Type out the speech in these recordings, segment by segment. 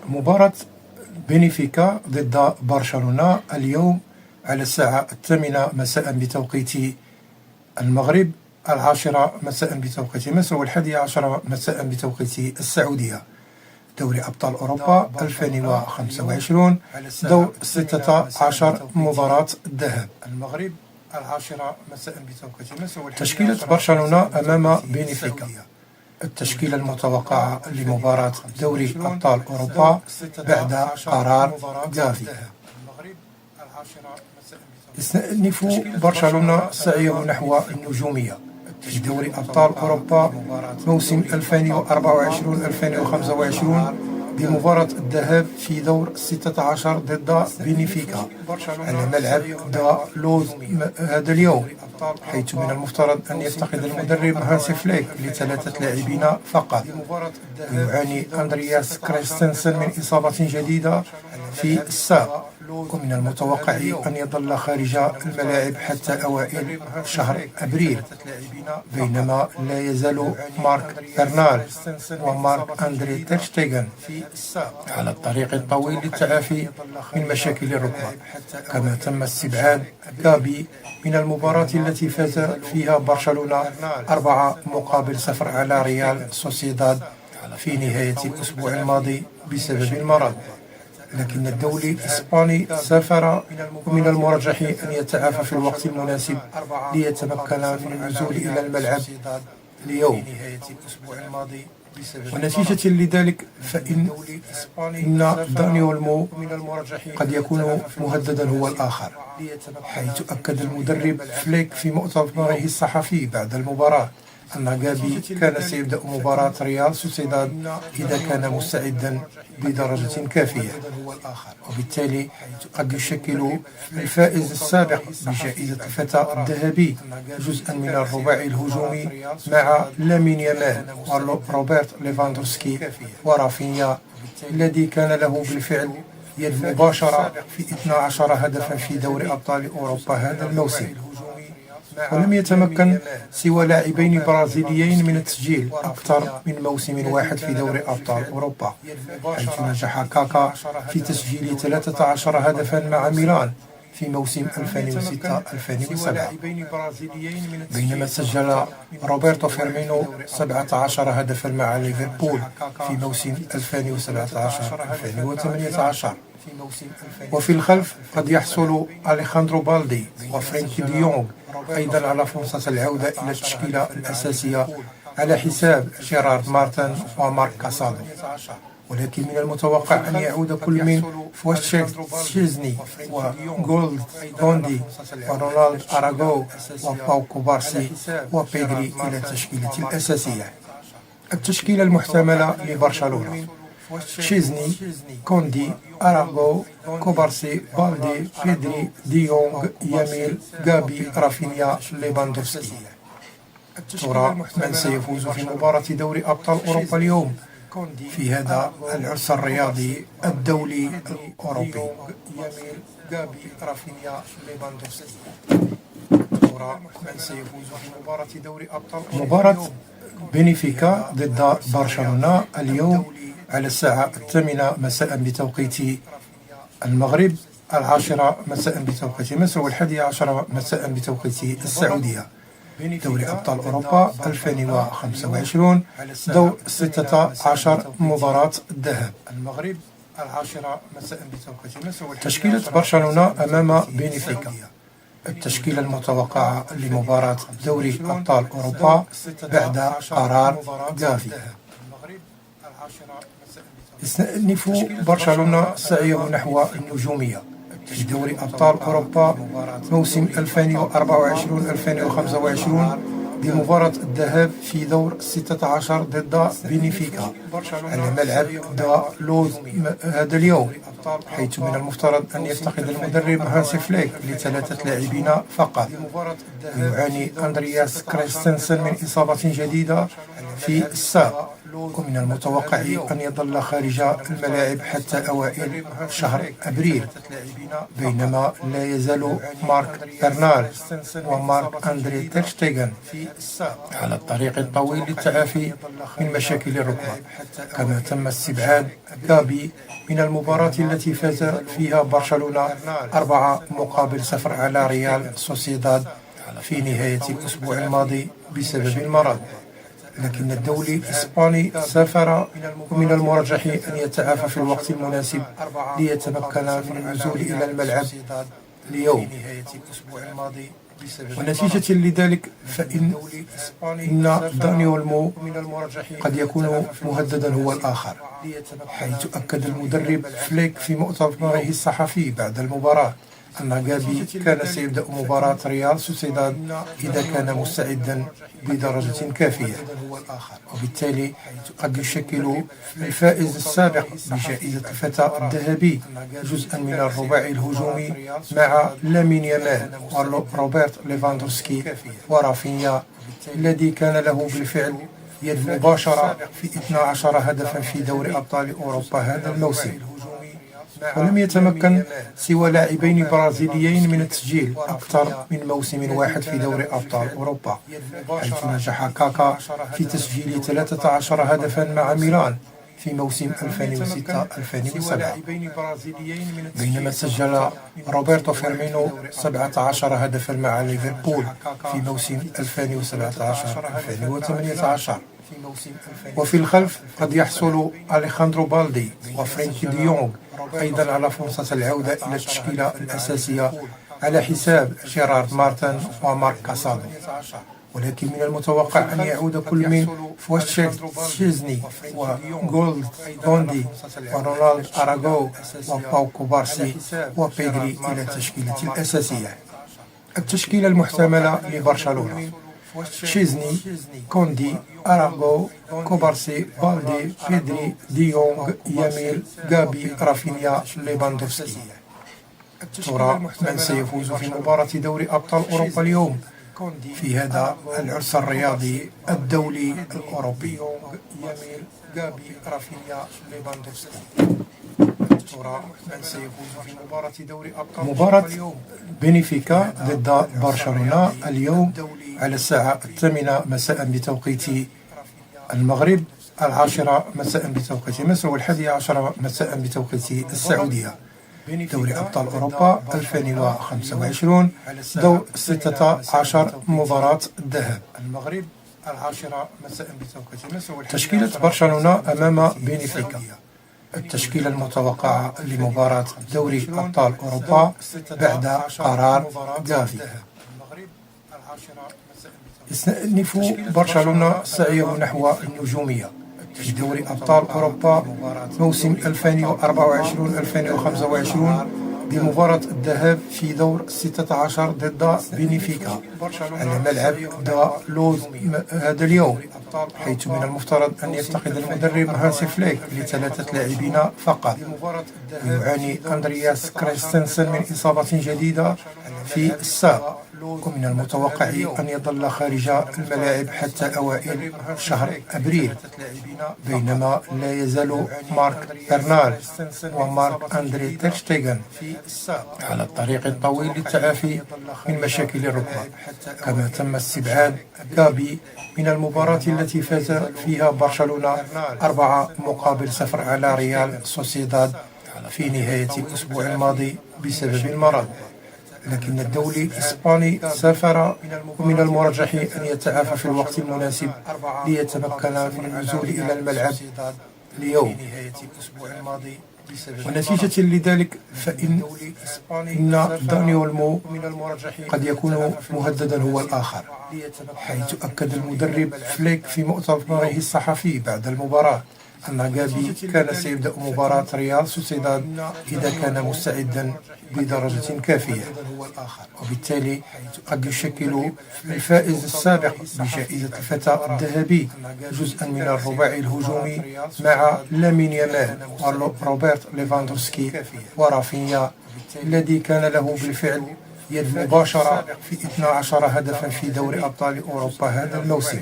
مباراة بنفيكا ضد برشلونة اليوم على الساعة 8 مساء بتوقيت المغرب، 10 مساء بتوقيت مصر، و11 مساء بتوقيت السعودية. دوري أبطال أوروبا 2025 دور 16 مباراة الذهاب. المغرب 10 مساء بتوقيت مصر. تشكيلة برشلونة أمام بنفيكا. التشكيلة المتوقعة لمباراة دوري أبطال أوروبا بعد قرار جافي. يستأنف برشلونة سعيه نحو النجومية في دوري أبطال أوروبا موسم 2024-2025 بمباراة الذهاب في دور 16 ضد بنفيكا على ملعب دا لوز هذا اليوم، حيث من المفترض أن يفتقد المدرب هانسي فليك لثلاثة لاعبين فقط، ويعاني أندرياس كريستنسن من إصابة جديدة في الساق، ومن المتوقع أن يظل خارج الملاعب حتى أوائل شهر أبريل، بينما لا يزال مارك برنال ومارك أندري تير شتيغن على الطريق الطويل للتعافي من مشاكل الركبة. كما تم استبعاد غابي من المباراة التي فاز فيها برشلونة 4-0 على ريال سوسيداد في نهاية الأسبوع الماضي بسبب المرض. لكن الدولي الإسباني سافر، ومن المرجح أن يتعافى في الوقت المناسب ليتمكن من النزول إلى الملعب اليوم. ونتيجة لذلك فإن داني أولمو قد يكون مهددا هو الآخر، حيث أكد المدرب فليك في مؤتمره الصحفي بعد المباراة أن غابي كان سيبدأ مباراة ريال سوسيداد إذا كان مستعدا بدرجة كافية، وبالتالي قد يشكل الفائز السابق بجائزة الفتى الذهبي جزءا من الرباعي الهجومي مع لامين يامال وروبرت ليفاندوفسكي ورافينيا، الذي كان له بالفعل يد مباشرة في 12 هدفا في دوري أبطال أوروبا هذا الموسم. ولم يتمكن سوى لاعبين برازيليين من التسجيل أكثر من موسم واحد في دوري أبطال أوروبا، حيث نجح كاكا في تسجيل 13 هدفا مع ميلان في موسم 2006-2007، بينما سجل روبرتو فيرمينو 17 هدفا مع ليفربول في موسم 2017-2018. وفي الخلف قد يحصل أليخاندرو بالدي وفرينكي دي يونغ أيضا على فرصة العودة إلى التشكيلة الأساسية على حساب جيرارد مارتن ومارك كاسادو. ولكن من المتوقع أن يعود كل من فوتشيك تشيزني وغولد بوندي ورونالد أراغو وباو كوبارسي وبيدري إلى التشكيلة الأساسية. التشكيلة المحتملة لبرشلونة: تشيزني، كوندي، أراغو، كوبارسي، بالدي، بيدري، دي يونغ، ياميل، غابي، رافينيا، ليفاندوفسكي. ترى من سيفوز في مباراة دوري أبطال أوروبا اليوم في هذا العرس الرياضي الدولي الأوروبي؟ ياميل، غابي، رافينيا، ليفاندوفسكي. ترى من سيفوز في مباراة دوري أبطال أوروبا؟ مباراة بنفيكا ضد برشلونة اليوم على الساعة 8 مساء بتوقيت المغرب، 10 مساء بتوقيت مصر، و11 مساء بتوقيت السعودية. دوري أبطال أوروبا 2025 دور 16 مباراة الذهاب. المغرب 10 مساء بتوقيت مصر. تشكيلة برشلونة أمام بنفيكا. التشكيلة المتوقعة لمباراة دوري أبطال أوروبا بعد قرار جافي. يستأنف برشلونة سعيه نحو النجومية في دوري أبطال أوروبا موسم 2024-2025 بمباراة الذهاب في دور 16 ضد بنفيكا على ملعب دا لوز هذا اليوم، حيث من المفترض أن يفتقد المدرب هانسي فليك لثلاثة لاعبين فقط، ويعاني أندرياس كريستنسن من إصابة جديدة في الساق، ومن المتوقع أن يظل خارج الملاعب حتى أوائل شهر أبريل، بينما لا يزال مارك برنال ومارك أندري تير شتيغن على الطريق الطويل للتعافي من مشاكل الركبة. كما تم استبعاد جابي من المباراة التي فاز فيها برشلونة 4-0 على ريال سوسيداد في نهاية الأسبوع الماضي بسبب المرض. لكن الدولي الإسباني سافر، ومن المرجح أن يتعافى في الوقت المناسب ليتمكن من النزول إلى الملعب اليوم. ونتيجة لذلك فإن داني أولمو قد يكون مهددا هو الآخر، حيث أكد المدرب فليك في مؤتمره الصحفي بعد المباراة أن جابي كان سيبدأ مباراة ريال سوسيداد إذا كان مستعدا بدرجة كافية، وبالتالي قد يشكل الفائز السابق بجائزة الفتى الذهبي جزءا من الرباعي الهجومي مع لامين يامال وروبرت ليفاندوفسكي ورافينيا، الذي كان له بالفعل يد مباشرة في 12 هدفا في دوري أبطال أوروبا هذا الموسم. ولم يتمكن سوى لاعبين برازيليين من التسجيل أكثر من موسم واحد في دوري أبطال أوروبا، حيث نجح كاكا في تسجيل 13 هدفا مع ميلان في موسم 2006-2007، بينما سجل روبرتو فيرمينو 17 هدفا مع ليفربول في موسم 2017-2018. وفي الخلف قد يحصل أليخاندرو بالدي وفرينكي ديونغ أيضا على فرصة العودة إلى التشكيلة الأساسية على حساب جيرارد مارتن ومارك كاسادو. ولكن من المتوقع أن يعود كل من فوتشيك تشيزني وغولد بوندي ورونالد أراغو وباو كوبارسي وبيدري إلى التشكيلة الأساسية. التشكيلة المحتملة لبرشلونة: تشيزني، كوندي، أراغو، كوبارسي، بالدي، بيدري، ديونغ، ياميل، جابي، رافينيا، ليفاندوفسكي. ترى من سيفوز في مباراة دوري أبطال أوروبا اليوم في هذا العرس الرياضي الدولي الأوروبي؟ ياميل، جابي، رافينيا، ليفاندوفسكي. ترى من سيفوز في مباراة دوري أبطال مباراة بنفيكا ضد برشلونة اليوم على الساعة 8 مساء بتوقيت المغرب، 10 مساء بتوقيت مصر، و11 مساء بتوقيت السعودية. دوري أبطال أوروبا 2025 دور 16 مباراة الذهاب، المغرب 10 مساء بتوقيت مصر. تشكيلة برشلونة أمام بنفيكا: التشكيلة المتوقعة لمباراة دوري أبطال أوروبا بعد قرار جافي: يستأنف برشلونة سعيه نحو النجومية في دوري أبطال أوروبا موسم 2024-2025 بمباراة الذهاب في دور 16 ضد بنفيكا على ملعب دا لوز هذا اليوم، حيث من المفترض أن يفتقد المدرب هانسي فليك ل3 لاعبين فقط، ويعاني أندرياس كريستنسن من إصابة جديدة في الساق، ومن المتوقع أن يظل خارج الملاعب حتى أوائل شهر أبريل، بينما لا يزال مارك برنال ومارك أندري تير شتيغن على الطريق الطويل للتعافي من مشاكل الركبة. كما تم استبعاد جابي من المباراة التي فاز فيها برشلونة 4-0 على ريال سوسيداد في نهاية الأسبوع الماضي بسبب المرض. لكن الدولي الإسباني سافر، ومن المرجح أن يتعافى في الوقت المناسب ليتمكن من النزول إلى الملعب اليوم. ونتيجة لذلك فإن داني أولمو قد يكون مهددا هو الآخر، حيث أكد المدرب فليك في مؤتمره الصحفي بعد المباراة أن جابي كان سيبدأ مباراة ريال سوسيداد إذا كان مستعدا بدرجة كافية، وبالتالي قد يشكل الفائز السابق بجائزة الفتى الذهبي جزءا من الرباعي الهجومي مع لامين يامال وروبرت ليفاندوفسكي ورافينيا، الذي كان له بالفعل يد مباشرة في 12 هدفا في دوري أبطال أوروبا هذا الموسم.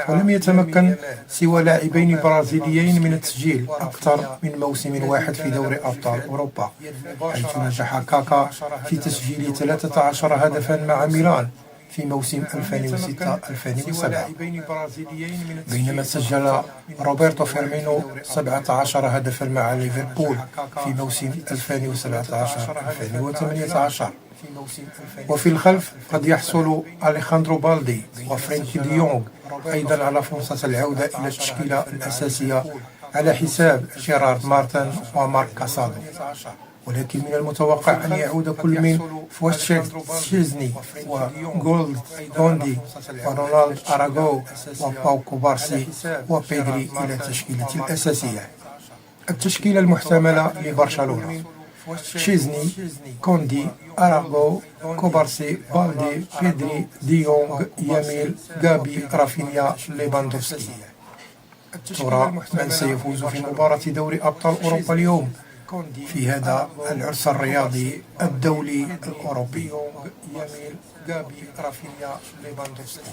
ولم يتمكن سوى لاعبين برازيليين من التسجيل أكثر من موسم واحد في دوري أبطال أوروبا، حيث نجح كاكا في تسجيل 13 هدفا مع ميلان في موسم 2006-2007، بينما سجل روبرتو فيرمينو 17 هدفا مع ليفربول في موسم 2017-2018. وفي الخلف قد يحصل أليخاندرو بالدي وفرينكي دي يونغ أيضا على فرصة العودة إلى التشكيلة الأساسية على حساب جيرارد مارتن ومارك كاسادو، ولكن من المتوقع أن يعود كل من فواتشيك تشيزني وغولد كوندي ورونالد أراغو وباو كوبارسي وبيدري إلى التشكيلة الأساسية. التشكيلة المحتملة لبرشلونة: تشيزني، كوندي، أراغو، كوبارسي، بالدي، بيدري، دي يونغ، ياميل، غابي، رافينيا، ليفاندوفسكي. ترى من سيفوز في مباراة دوري أبطال أوروبا اليوم في هذا العرس الرياضي الدولي الأوروبي؟ ياميل، غابي، رافينيا، ليفاندوفسكي.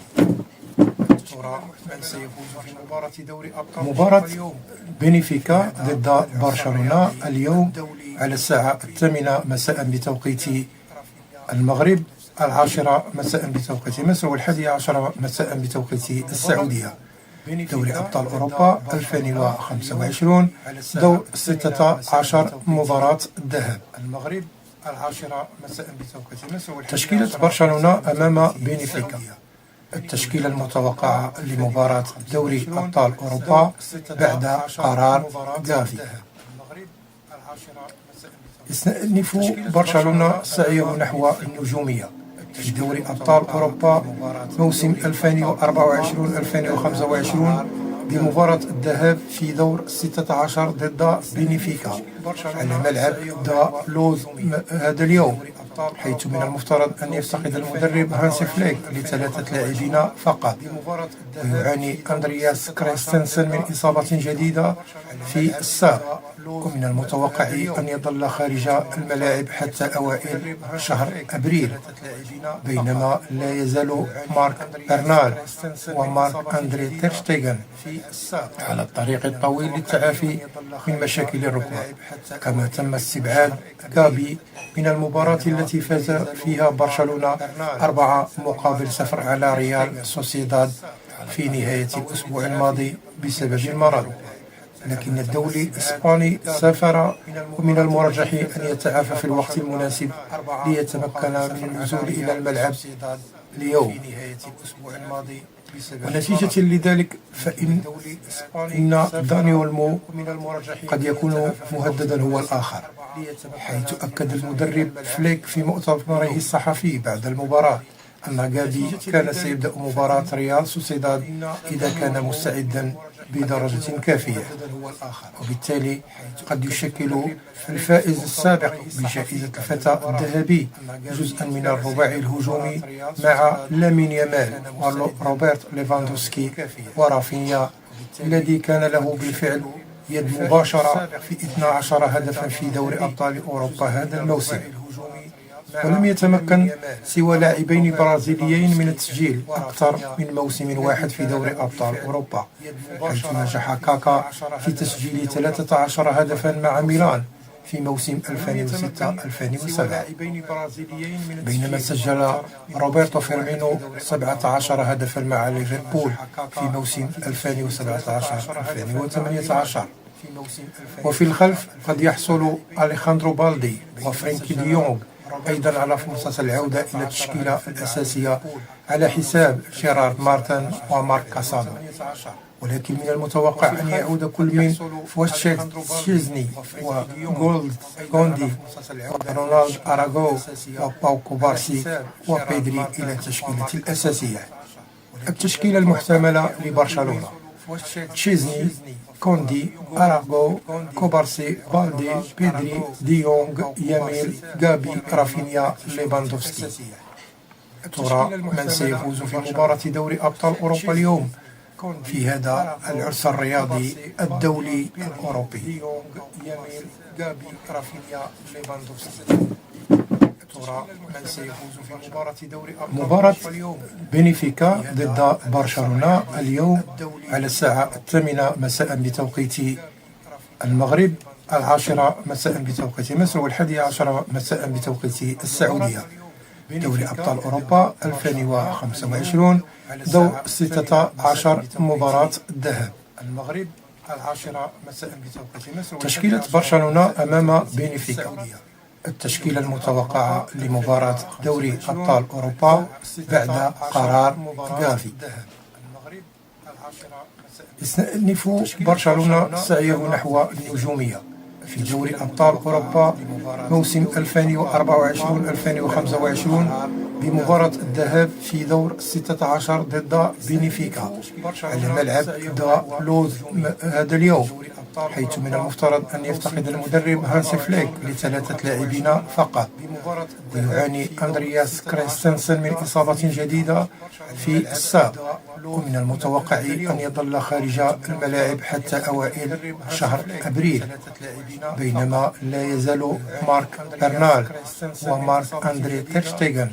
ترى من سيفوز في مباراة دوري أبطال مباراة بنفيكا ضد برشلونة اليوم على الساعة 8 مساء بتوقيت المغرب، 10 مساء بتوقيت مصر، و11 مساء بتوقيت السعودية. دوري أبطال أوروبا 2025 دور 16 مباراة الذهاب، المغرب 10 مساء بتوقيت مصر. تشكيلة برشلونة أمام بنفيكا: التشكيلة المتوقعة لمباراة دوري أبطال أوروبا بعد قرار غافي. يستأنف برشلونة سعيه نحو النجومية في دوري أبطال أوروبا موسم 2024-2025 بمباراة الذهاب في دور 16 ضد بنفيكا على ملعب دا لوز هذا اليوم، حيث من المفترض أن يفتقد المدرب هانسي فليك ل3 لاعبين فقط، ويعاني أندرياس كريستنسن من إصابة جديدة في الساق، ومن المتوقع أن يظل خارج الملاعب حتى أوائل شهر أبريل، بينما لا يزال مارك برنال ومارك أندري تيرشتيغن على الطريق الطويل للتعافي من مشاكل الركبة. كما تم استبعاد غابي من المباراة التي فاز فيها برشلونة 4-0 على ريال سوسيداد في نهاية الأسبوع الماضي بسبب المرض، لكن الدولي الإسباني سافر، ومن المرجح أن يتعافى في الوقت المناسب ليتمكن من النزول إلى الملعب اليوم. ونتيجة لذلك فإن داني أولمو قد يكون مهددا هو الآخر، حيث أكد المدرب فليك في مؤتمره الصحفي بعد المباراة أن غابي كان سيبدأ مباراة ريال سوسيداد إذا كان مستعدا بدرجة كافية، وبالتالي قد يشكل الفائز السابق بجائزة الفتى الذهبي جزءا من الرباعي الهجومي مع لامين يامال وروبرت ليفاندوفسكي ورافينيا، الذي كان له بالفعل يد مباشرة في 12 هدفا في دوري أبطال أوروبا هذا الموسم. ولم يتمكن سوى لاعبين برازيليين من التسجيل أكثر من موسم واحد في دوري أبطال أوروبا، حيث نجح كاكا في تسجيل 13 هدفا مع ميلان في موسم 2006-2007، بينما سجل روبرتو فيرمينو 17 هدفا مع ليفربول في موسم 2017-2018. وفي الخلف قد يحصل أليخاندرو بالدي وفرينكي دي يونغ أيضا على فرصة العودة إلى التشكيلة الأساسية على حساب جيرارد مارتن ومارك كاسادو، ولكن من المتوقع أن يعود كل من فواتشيك تشيزني وغولد كوندي ورونالد أراغو وباو كوبارسي وبيدري إلى التشكيلة الأساسية. التشكيلة المحتملة لبرشلونة: تشيزني، كوندي، أراغو، كوبارسي، بالدي، بيدري، دي يونغ، ياميل، غابي، رافينيا، ليفاندوفسكي. ترى من سيفوز في مباراة دوري أبطال أوروبا اليوم في هذا العرس الرياضي الدولي الأوروبي؟ ترى من سيفوز في مباراة دوري أبطال مباراة بنفيكا ضد برشلونة اليوم على الساعة 8 مساء بتوقيت المغرب، 10 مساء بتوقيت مصر، و11 مساء بتوقيت السعودية. دوري أبطال أوروبا 2025 دور 16 مباراة الذهاب. المغرب 10 مساء بتوقيت مصر. تشكيلة برشلونة أمام بنفيكا. التشكيلة المتوقعة لمباراة دوري أبطال أوروبا بعد قرار غافي. يستأنف برشلونة سعيه نحو النجومية في دوري أبطال أوروبا موسم 2024-2025 بمباراة الذهاب في دور 16 ضد بنفيكا على ملعب دا لوز هذا اليوم، حيث من المفترض أن يفتقد المدرب هانسي فليك لثلاثة لاعبين فقط، ويعاني أندرياس كريستنسن من إصابة جديدة في الساق، ومن المتوقع أن يظل خارج الملاعب حتى أوائل شهر أبريل، بينما لا يزال مارك برنال ومارك أندري تيرشتيغن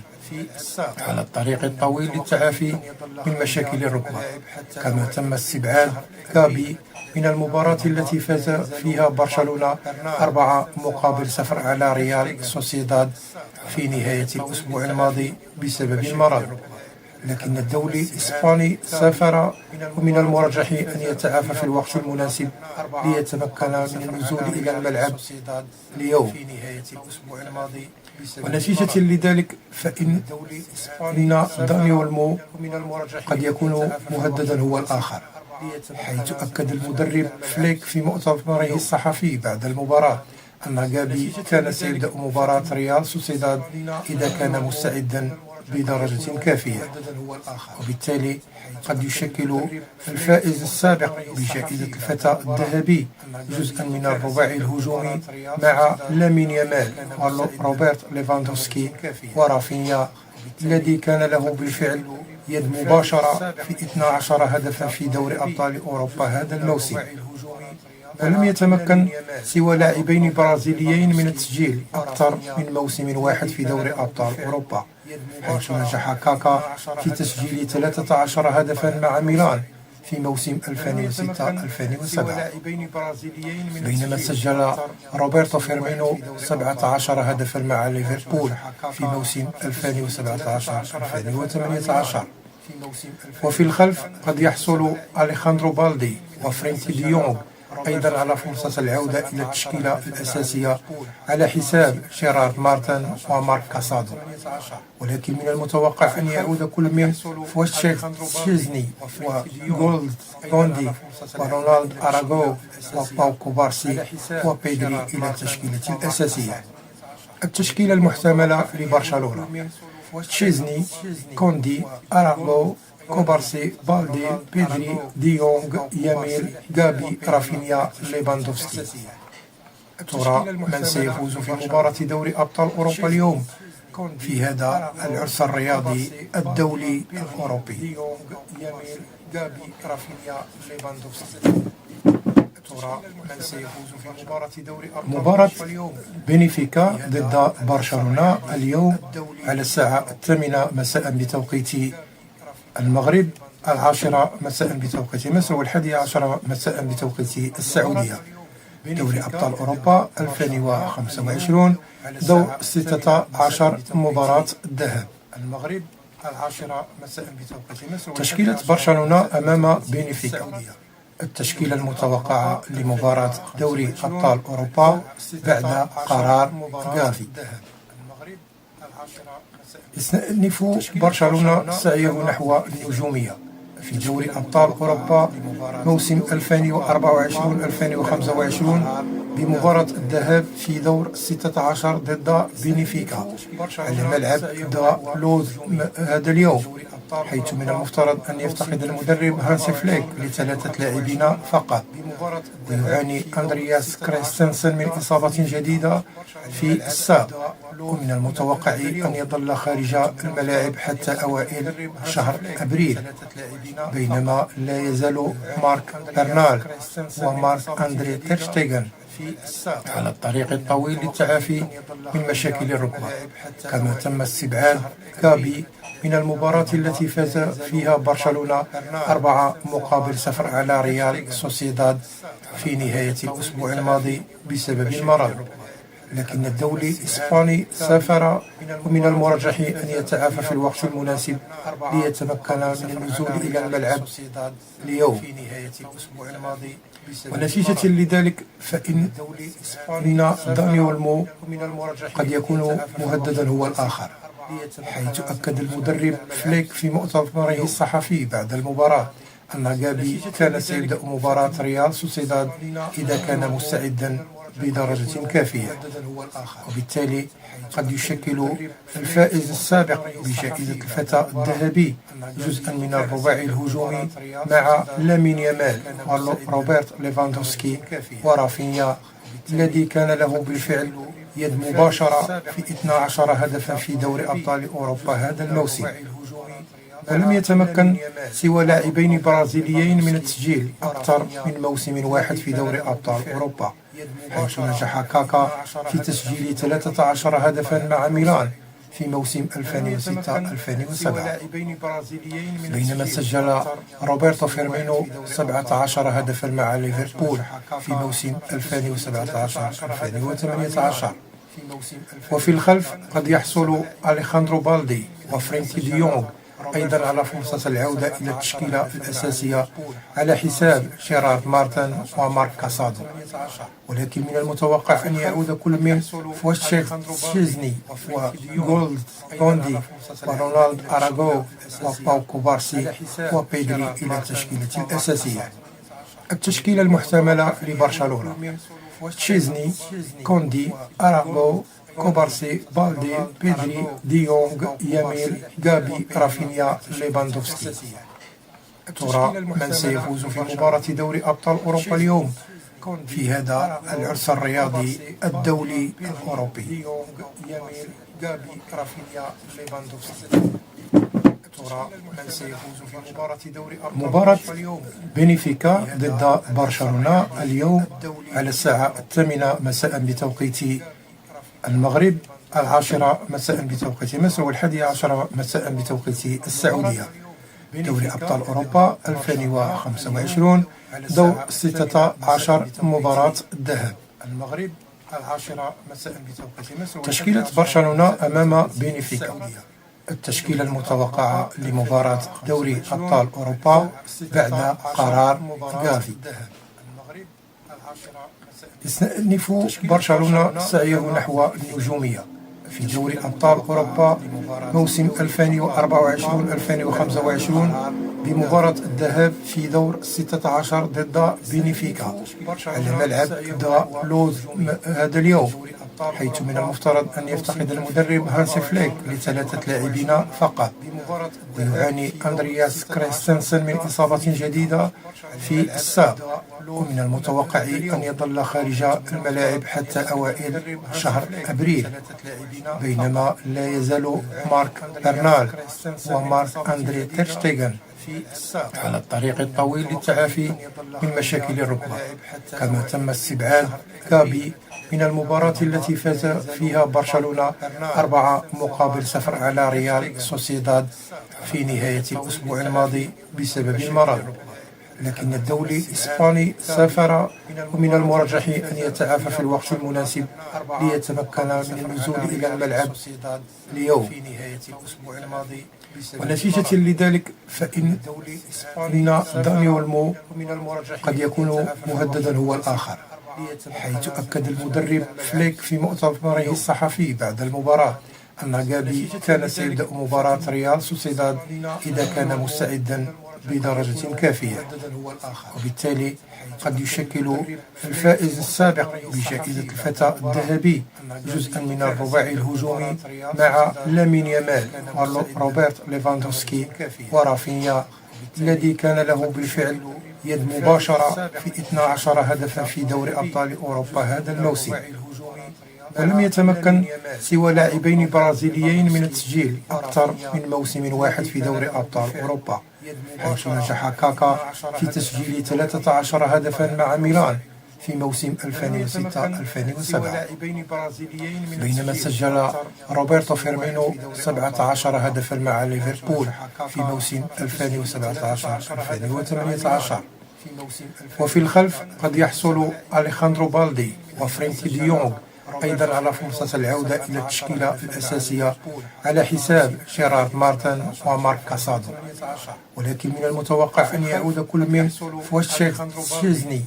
على الطريق الطويل للتعافي من مشاكل الركبة. كما تم استبعاد غابي من المباراة التي فاز فيها برشلونة 4-0 على ريال سوسيداد في نهاية الأسبوع الماضي بسبب المرض. لكن الدولي الإسباني سافر، ومن المرجح أن يتعافى في الوقت المناسب ليتمكن من النزول إلى الملعب اليوم. ونتيجة لذلك فإن داني أولمو قد يكون مهددا هو الآخر، حيث أكد المدرب فليك في مؤتمره الصحفي بعد المباراة أن غابي كان سيبدأ مباراة ريال سوسيداد إذا كان مستعدا بدرجة كافية، وبالتالي قد يشكل الفائز السابق بجائزة الفتى الذهبي جزءا من الرباعي الهجومي مع لامين يامال وروبرت ليفاندوفسكي ورافينيا، الذي كان له بالفعل يد مباشرة في 12 هدفا في دوري أبطال أوروبا هذا الموسم. ولم يتمكن سوى لاعبين برازيليين من التسجيل أكثر من موسم واحد في دوري أبطال أوروبا، حيث نجح كاكا في تسجيل 13 هدفا مع ميلان في موسم 2006-2007، بينما سجل روبرتو فيرمينو 17 هدفا مع ليفربول في موسم 2017-2018. وفي الخلف قد يحصل أليخاندرو بالدي وفرينكي دي يونغ أيضا على فرصة العودة إلى التشكيلة الأساسية على حساب جيرارد مارتن ومارك كاسادو، ولكن من المتوقع أن يعود كل من فوتشيك تشيزني وغولد كوندي ورونالد أراغو وباو كوبارسي وبيدري إلى التشكيلة الأساسية. التشكيلة المحتملة لبرشلونة: تشيزني، كوندي، أراغو، كوبارسي، بالدي، بيدري، دي يونغ، ياميل، غابي، رافينيا، ليفاندوفسكي. ترى من سيفوز في مباراة دوري أبطال أوروبا اليوم في هذا العرس الرياضي الدولي الأوروبي؟ من سيفوز في مباراة دوري أبطال مباراة بنفيكا ضد برشلونة اليوم على الساعة 8 مساء بتوقيت المغرب، 10 مساء بتوقيت مصر، و11 مساء بتوقيت السعودية. دوري أبطال أوروبا 2025 دور 16 مباراة الذهاب. المغرب 10 مساء بتوقيت مصر. تشكيلة برشلونة أمام بنفيكا. التشكيلة المتوقعة لمباراة دوري أبطال أوروبا بعد قرار غافي. يستأنف برشلونة سعيه نحو النجومية في دوري أبطال أوروبا موسم 2024-2025 بمباراة الذهاب في دور 16 ضد بنفيكا على ملعب دا لوز هذا اليوم، حيث من المفترض أن يفتقد المدرب هانسي فليك لثلاثة لاعبين فقط، ويعاني أندرياس كريستنسن من إصابة جديدة في الساق، ومن المتوقع أن يظل خارج الملاعب حتى أوائل شهر أبريل، بينما لا يزال مارك برنال ومارك أندري تيرشتيغن على الطريق الطويل للتعافي من مشاكل الركبة. كما تم استبعاد غابي من المباراة التي فاز فيها برشلونة 4-0 على ريال سوسيداد في نهاية الأسبوع الماضي بسبب المرض. لكن الدولي الإسباني سافر، ومن المرجح أن يتعافى في الوقت المناسب ليتمكن من النزول إلى الملعب اليوم. ونتيجة لذلك فإن داني أولمو قد يكون مهددا هو الآخر، حيث أكد المدرب فليك في مؤتمره الصحفي بعد المباراة أن غابي كان سيبدأ مباراة ريال سوسيداد إذا كان مستعدا بدرجة كافية، وبالتالي قد يشكل الفائز السابق بجائزة الفتى الذهبي جزءا من الرباعي الهجومي مع لامين يامال وروبرت ليفاندوسكي ورافينيا، الذي كان له بالفعل يد مباشرة في 12 هدفا في دوري أبطال أوروبا هذا الموسم. ولم يتمكن سوى لاعبين برازيليين من التسجيل أكثر من موسم واحد في دوري أبطال أوروبا، حيث نجح كاكا في تسجيل 13 هدفا مع ميلان في موسم 2006-2007، بينما سجل روبرتو فيرمينو 17 هدفا مع ليفربول في موسم 2017-2018. وفي الخلف قد يحصل أليخاندرو بالدي وفرينكي دي يونغ أيضا على فرصة العودة إلى التشكيلة الأساسية على حساب جيرارد مارتن ومارك كاسادو. ولكن من المتوقع أن يعود كل من فوتشيك تشيزني وغولد كوندي ورونالد أراغو وباو كوبارسي وبيدري إلى التشكيلة الأساسية. التشكيلة المحتملة لبرشلونة: تشيزني، كوندي، أراغو، كوبارسي، بالدي، بيدري، دي يونغ، ياميل، غابي، رافينيا، ليفاندوفسكي. ترى من سيفوز في مباراة دوري أبطال أوروبا اليوم في هذا العرس الرياضي الدولي الأوروبي؟ مباراة بنفيكا ضد برشلونة اليوم على الساعة 8 مساء بتوقيت المغرب، 10 مساء بتوقيت مصر، و11 مساء بتوقيت السعودية. دوري أبطال أوروبا 2025 دور 16 مباراة الذهاب. المغرب 10 مساء بتوقيت مصر. تشكيلة برشلونة أمام بنفيكا. التشكيلة المتوقعة لمباراة دوري أبطال أوروبا بعد قرار غافي: يستأنف برشلونة سعيه نحو النجومية في دوري أبطال أوروبا موسم 2024-2025 بمباراة الذهاب في دور 16 ضد بنفيكا على ملعب دا لوز هذا اليوم، حيث من المفترض أن يفتقد المدرب هانسي فليك ل3 لاعبين فقط، ويعاني أندرياس كريستنسن من إصابة جديدة في الساق، ومن المتوقع أن يظل خارج الملاعب حتى أوائل شهر أبريل، بينما لا يزال مارك برنال ومارك أندري تيرشتيغن على الطريق الطويل للتعافي من مشاكل الركبة. كما تم استبعاد غابي من المباراة التي فاز فيها برشلونة 4-0 على ريال سوسيداد في نهاية الأسبوع الماضي بسبب المرض. لكن الدولي الإسباني سافر، ومن المرجح أن يتعافى في الوقت المناسب ليتمكن من النزول إلى الملعب اليوم. ونتيجة لذلك فإن داني أولمو قد يكون مهددا هو الآخر، حيث أكد المدرب فليك في مؤتمره الصحفي بعد المباراة أن غابي كان سيبدأ مباراة ريال سوسيداد إذا كان مستعدا بدرجة كافية، وبالتالي قد يشكل الفائز السابق بجائزة الفتى الذهبي جزءا من الرباعي الهجومي مع لامين يامال وروبرت ليفاندوسكي ورافينيا، الذي كان له بالفعل يد مباشرة في 12 هدفا في دوري أبطال أوروبا هذا الموسم. ولم يتمكن سوى لاعبين برازيليين من التسجيل أكثر من موسم واحد في دوري أبطال أوروبا، حيث نجح كاكا في تسجيل 13 هدفا مع ميلان في موسم 2006-2007. بينما سجل روبرتو فيرمينو 17 هدفا مع ليفربول في موسم 2017-2018. وفي الخلف قد يحصل أليخاندرو بالدي وفرينكي دي يونغ أيضا على فرصة العودة إلى التشكيلة الأساسية على حساب جيرارد مارتن ومارك كاسادو. ولكن من المتوقع أن يعود كل من فوتشيك تشيزني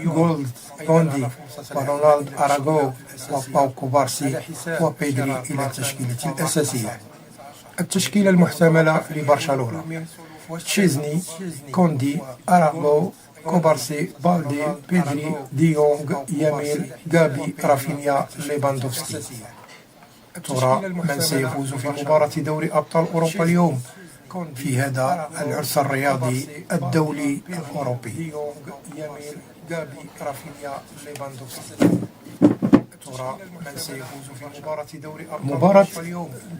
وغولد كوندي ورونالد أراغو وباو كوبارسي وبيدري إلى التشكيلة الأساسية. التشكيلة المحتملة لبرشلونة: تشيزني، كوندي، أراغو، كوبارسي، بالدي، بيدري، دي يونغ، ياميل، غابي، رافينيا، ليفاندوفسكي. ترى من سيفوز في مباراة دوري أبطال أوروبا اليوم في هذا العرس الرياضي الدولي الأوروبي؟ مباراة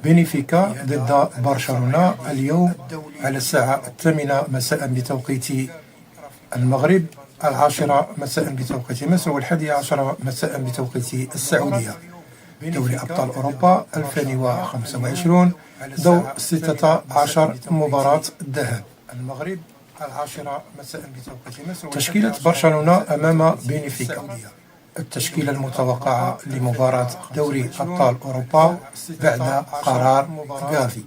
بنفيكا ضد برشلونة اليوم على الساعة 8 مساء بتوقيت المغرب، 10 مساء بتوقيت مصر، و11 مساء بتوقيت السعودية. دوري أبطال أوروبا 2025 دور 16 مباراة الذهاب. المغرب 10 مساء بتوقيت مصر. تشكيلة برشلونة أمام بنفيكا. التشكيلة المتوقعة لمباراة دوري أبطال أوروبا بعد قرار غافي: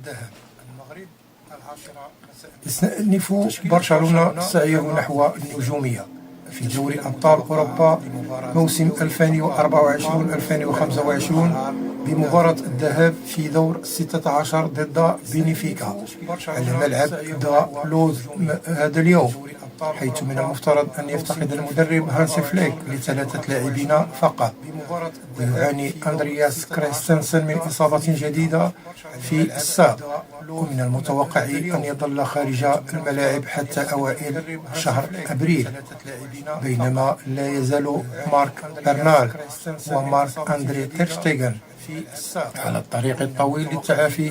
يستأنف برشلونة سعيه نحو النجومية في دوري أبطال أوروبا موسم 2024-2025 بمباراة الذهاب في دور 16 ضد بنفيكا على ملعب دا لوز هذا اليوم، حيث من المفترض أن يفتقد المدرب هانسي فليك ل3 لاعبين فقط، ويعاني أندرياس كريستنسن من إصابة جديدة في الساق، ومن المتوقع أن يظل خارج الملاعب حتى أوائل شهر أبريل، بينما لا يزال مارك برنال ومارك أندري تيرشتيغن على الطريق الطويل للتعافي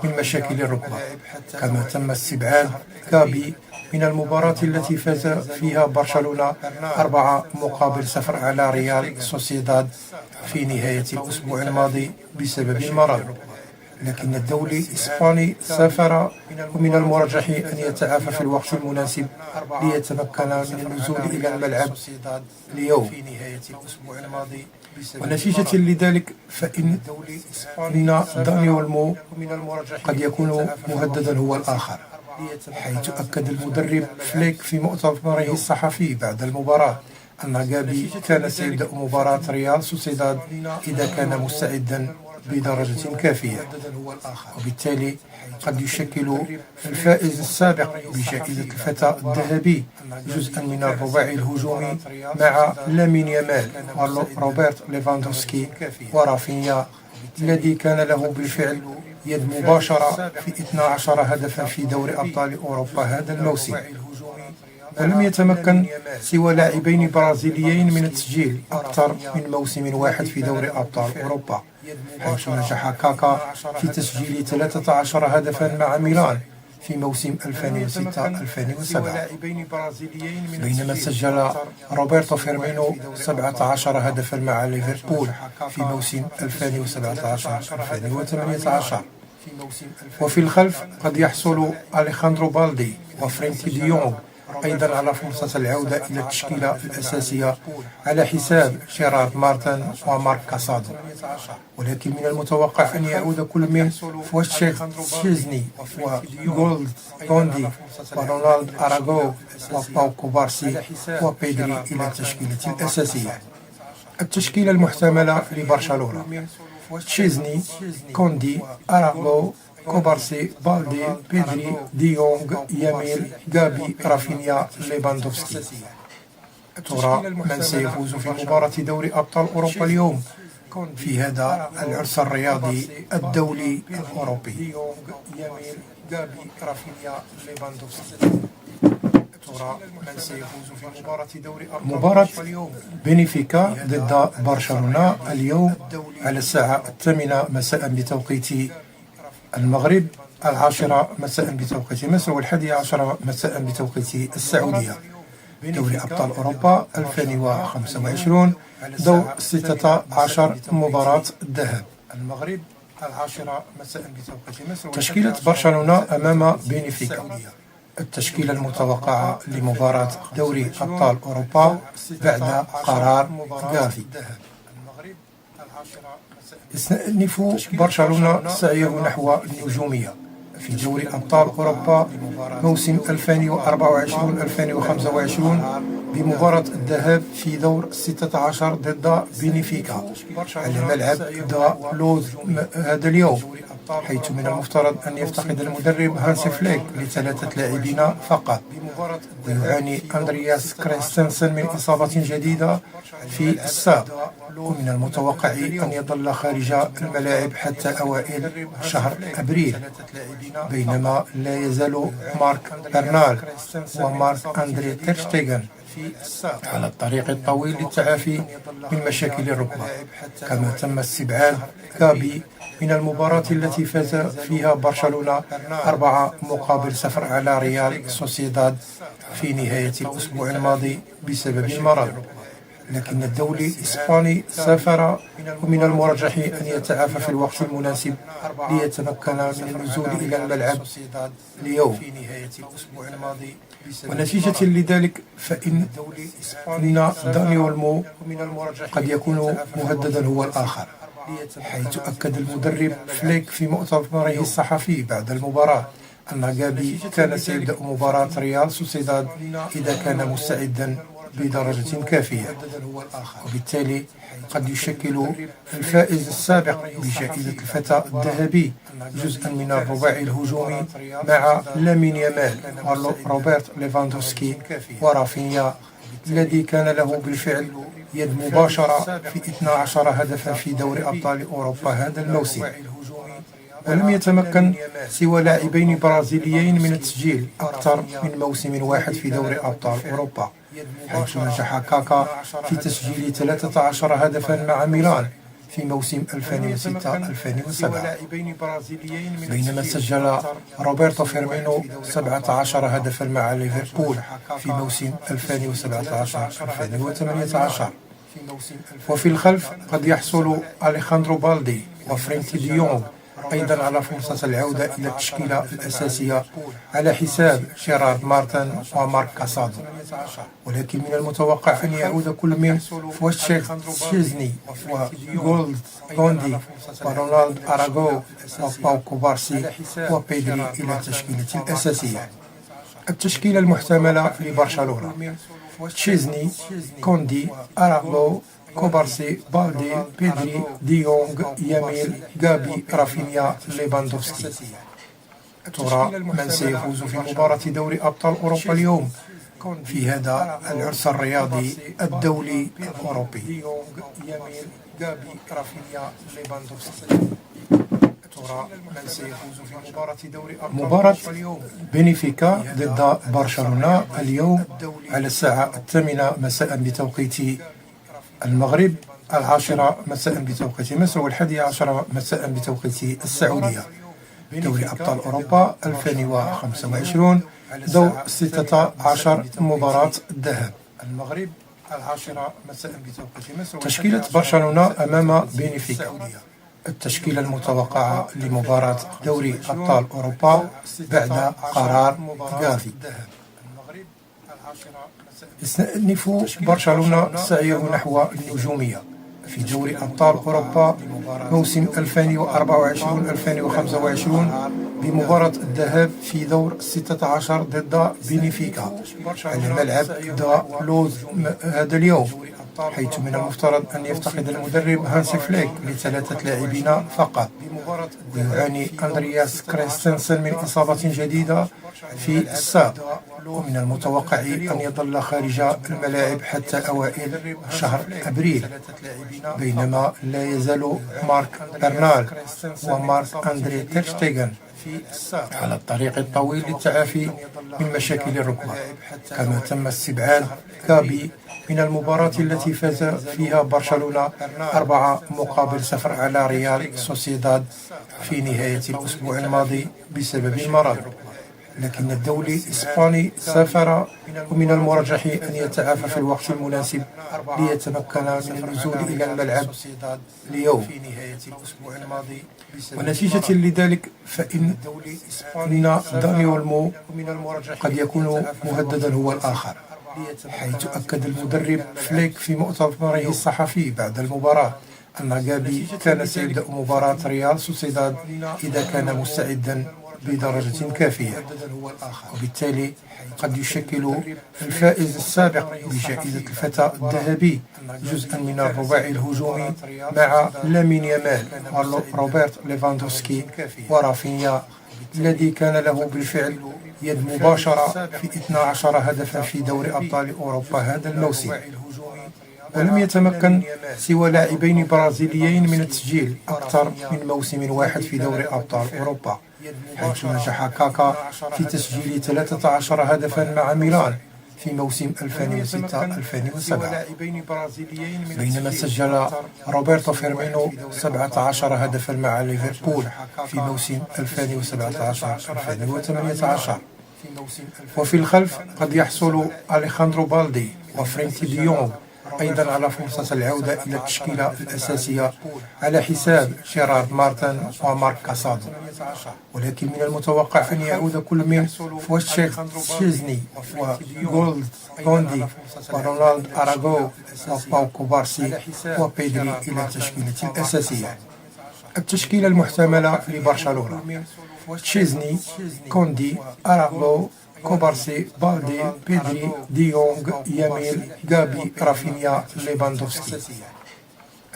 من مشاكل الركبة. كما تم استبعاد غابي من المباراة التي فاز فيها برشلونة 4-0 على ريال سوسيداد في نهاية الأسبوع الماضي بسبب المرض. لكن الدولي الإسباني سافر، ومن المرجح أن يتعافى في الوقت المناسب ليتمكن من النزول إلى الملعب اليوم. ونتيجة لذلك فإن داني أولمو قد يكون مهددا هو الآخر، حيث أكد المدرب فليك في مؤتمره الصحفي بعد المباراة أن غابي كان سيبدأ مباراة ريال سوسيداد إذا كان مستعدا بدرجة كافية، وبالتالي قد يشكل الفائز السابق بجائزة الفتى الذهبي جزءا من الرباعي الهجومي مع لامين يامال وروبرت ليفاندوفسكي ورافينيا، الذي كان له بالفعل يد مباشرة في 12 هدفا في دوري أبطال أوروبا هذا الموسم. ولم يتمكن سوى لاعبين برازيليين من التسجيل أكثر من موسم واحد في دوري أبطال أوروبا، حيث نجح كاكا في تسجيل 13 هدفا مع ميلان في موسم 2006-2007، بينما سجل روبرتو فيرمينو 17 هدفا مع ليفربول في موسم 2017-2018. وفي الخلف قد يحصل أليخاندرو بالدي وفرينكي دي يونغ أيضا على فرصة العودة إلى التشكيلة الأساسية على حساب جيرارد مارتن ومارك كاسادو. ولكن من المتوقع أن يعود كل من فوتشيك تشيزني وغولد كوندي ورونالد أراغو وباو كوبارسي وبيدري إلى التشكيلة الأساسية. التشكيلة المحتملة لبرشلونة: تشيزني، كوندي، أراغو، كوبارسي، بالدي، بيدري، دي يونغ، ياميل، غابي، رافينيا، ليفاندوفسكي. ترى من سيفوز في مباراة دوري أبطال أوروبا اليوم في هذا العرس الرياضي الدولي الأوروبي؟ مباراة بنفيكا ضد برشلونة اليوم على الساعة 8 مساء بتوقيت المغرب، 10 مساء بتوقيت مصر، و11 مساء بتوقيت السعودية. دوري أبطال أوروبا 2025 دور 16 مباراة الذهاب. المغرب 10 مساء بتوقيت مصر. تشكيلة برشلونة أمام بينفيكا. التشكيلة المتوقعة لمباراة دوري أبطال أوروبا بعد قرار غافي. يستأنف برشلونة سعيه نحو النجومية في دوري أبطال أوروبا موسم 2024-2025 بمباراة الذهاب في دور 16 ضد بينفيكا على ملعب دا لوز هذا اليوم، حيث من المفترض أن يفتقد المدرب هانسي فليك ل3 لاعبين فقط، ويعاني أندرياس كريستنسن من إصابة جديدة في الساق، ومن المتوقع أن يظل خارج الملاعب حتى أوائل شهر أبريل، بينما لا يزال مارك برنال ومارك أندري تيرشتيغن على الطريق الطويل للتعافي من مشاكل الركبة. كما تم استبعاد غابي من المباراة التي فاز فيها برشلونة 4-0 على ريال سوسيداد في نهاية الأسبوع الماضي بسبب المرض. لكن الدولي الإسباني سافر، ومن المرجح أن يتعافى في الوقت المناسب ليتمكن من النزول إلى الملعب اليوم. ونتيجة لذلك فإن داني أولمو قد يكون مهددا هو الآخر، حيث أكد المدرب فليك في مؤتمره الصحفي بعد المباراة أن غابي كان سيبدأ مباراة ريال سوسيداد إذا كان مستعدا بدرجة كافية، وبالتالي قد يشكل الفائز السابق بجائزة الفتى الذهبي جزءا من الرباعي الهجومي مع لامين يامال وروبرت ليفاندوسكي ورافينيا، الذي كان له بالفعل يد مباشرة في 12 هدفا في دوري أبطال أوروبا هذا الموسم. ولم يتمكن سوى لاعبين برازيليين من التسجيل أكثر من موسم واحد في دوري أبطال أوروبا، حيث نجح كاكا في تسجيل 13 هدفا مع ميلان في موسم 2006-2007، بينما سجل روبرتو فيرمينو 17 هدفا مع ليفربول في موسم 2017-2018. وفي الخلف قد يحصل أليخاندرو بالدي وفرينكي دي يونغ أيضا على فرصة العودة إلى التشكيلة الأساسية على حساب جيرارد مارتن ومارك كاسادو، ولكن من المتوقع أن يعود كل من فوتشيك تشيزني وغولد غوندي ورونالد أراغو وباو كوبارسي وبيدري إلى التشكيلة الأساسية. التشكيلة المحتملة لبرشلونة: تشيزني، كوندي، أراغو، كوبارسي، بالدي، بيدري، دي يونغ، ياميل، غابي، رافينيا، ليفاندوفسكي. ترى من سيفوز في مباراة دوري أبطال أوروبا اليوم في هذا العرس الرياضي الدولي الأوروبي؟ مباراة بينفيكا ضد برشلونة اليوم على الساعة 8 مساء بتوقيت المغرب، 10 مساء بتوقيت مصر، 11 مساء بتوقيت السعودية. دوري أبطال أوروبا 2025 دور 16 مباراة الذهاب. المغرب 10 مساء بتوقيت مصر. تشكيلة برشلونة أمام بينفيكا. التشكيلة المتوقعة لمباراة دوري أبطال أوروبا بعد قرار غافي. يستأنف برشلونة سعيه نحو النجومية في دوري أبطال أوروبا موسم 2024-2025 بمباراة الذهاب في دور 16 ضد بينفيكا على ملعب دا لوز هذا اليوم، حيث من المفترض أن يفتقد المدرب هانسي فليك ل3 لاعبين فقط، ويعاني أندرياس كريستنسن من إصابة جديدة في الساق، ومن المتوقع أن يظل خارج الملاعب حتى أوائل شهر أبريل، بينما لا يزال مارك برنال ومارك أندري تيرشتيغن على الطريق الطويل للتعافي من مشاكل الركبة. كما تم استبعاد غابي من المباراة التي فاز فيها برشلونة 4-0 على ريال سوسيداد في نهاية الأسبوع الماضي بسبب المرض. لكن الدولي الإسباني سافر، ومن المرجح أن يتعافى في الوقت المناسب ليتمكن من النزول إلى الملعب اليوم. ونتيجة لذلك فإن داني أولمو قد يكون مهددا هو الآخر، حيث أكد المدرب فليك في مؤتمره الصحفي بعد المباراة أن غابي كان سيبدأ مباراة ريال سوسيداد إذا كان مستعدا بدرجة كافية، وبالتالي قد يشكل الفائز السابق بجائزة الفتى الذهبي جزءا من الرباعي الهجومي مع لامين يامال وروبرت ليفاندوسكي ورافينيا، الذي كان له بالفعل يد مباشرة في 12 هدفا في دوري أبطال أوروبا هذا الموسم. ولم يتمكن سوى لاعبين برازيليين من التسجيل أكثر من موسم واحد في دوري أبطال أوروبا، حيث نجح كاكا في تسجيل 13 هدفا مع ميلان في موسم 2006-2007، بينما سجل روبرتو فيرمينو 17 هدفا مع ليفربول في موسم 2017-2018. وفي الخلف قد يحصل أليخاندرو بالدي وفرينكي دي يونغ أيضا على فرصة العودة إلى التشكيلة الأساسية على حساب جيرارد مارتن ومارك كاسادو، ولكن من المتوقع أن يعود كل من فوتشيك تشيزني وغولد كوندي ورونالد أراغو وباو كوبارسي وبيدري إلى التشكيلة الأساسية. التشكيلة المحتملة لبرشلونة: تشيزني، كوندي، أراغو، كوبارسي، بالدي، بيدري، دي يونغ، ياميل، غابي، رافينيا، ليفاندوفسكي.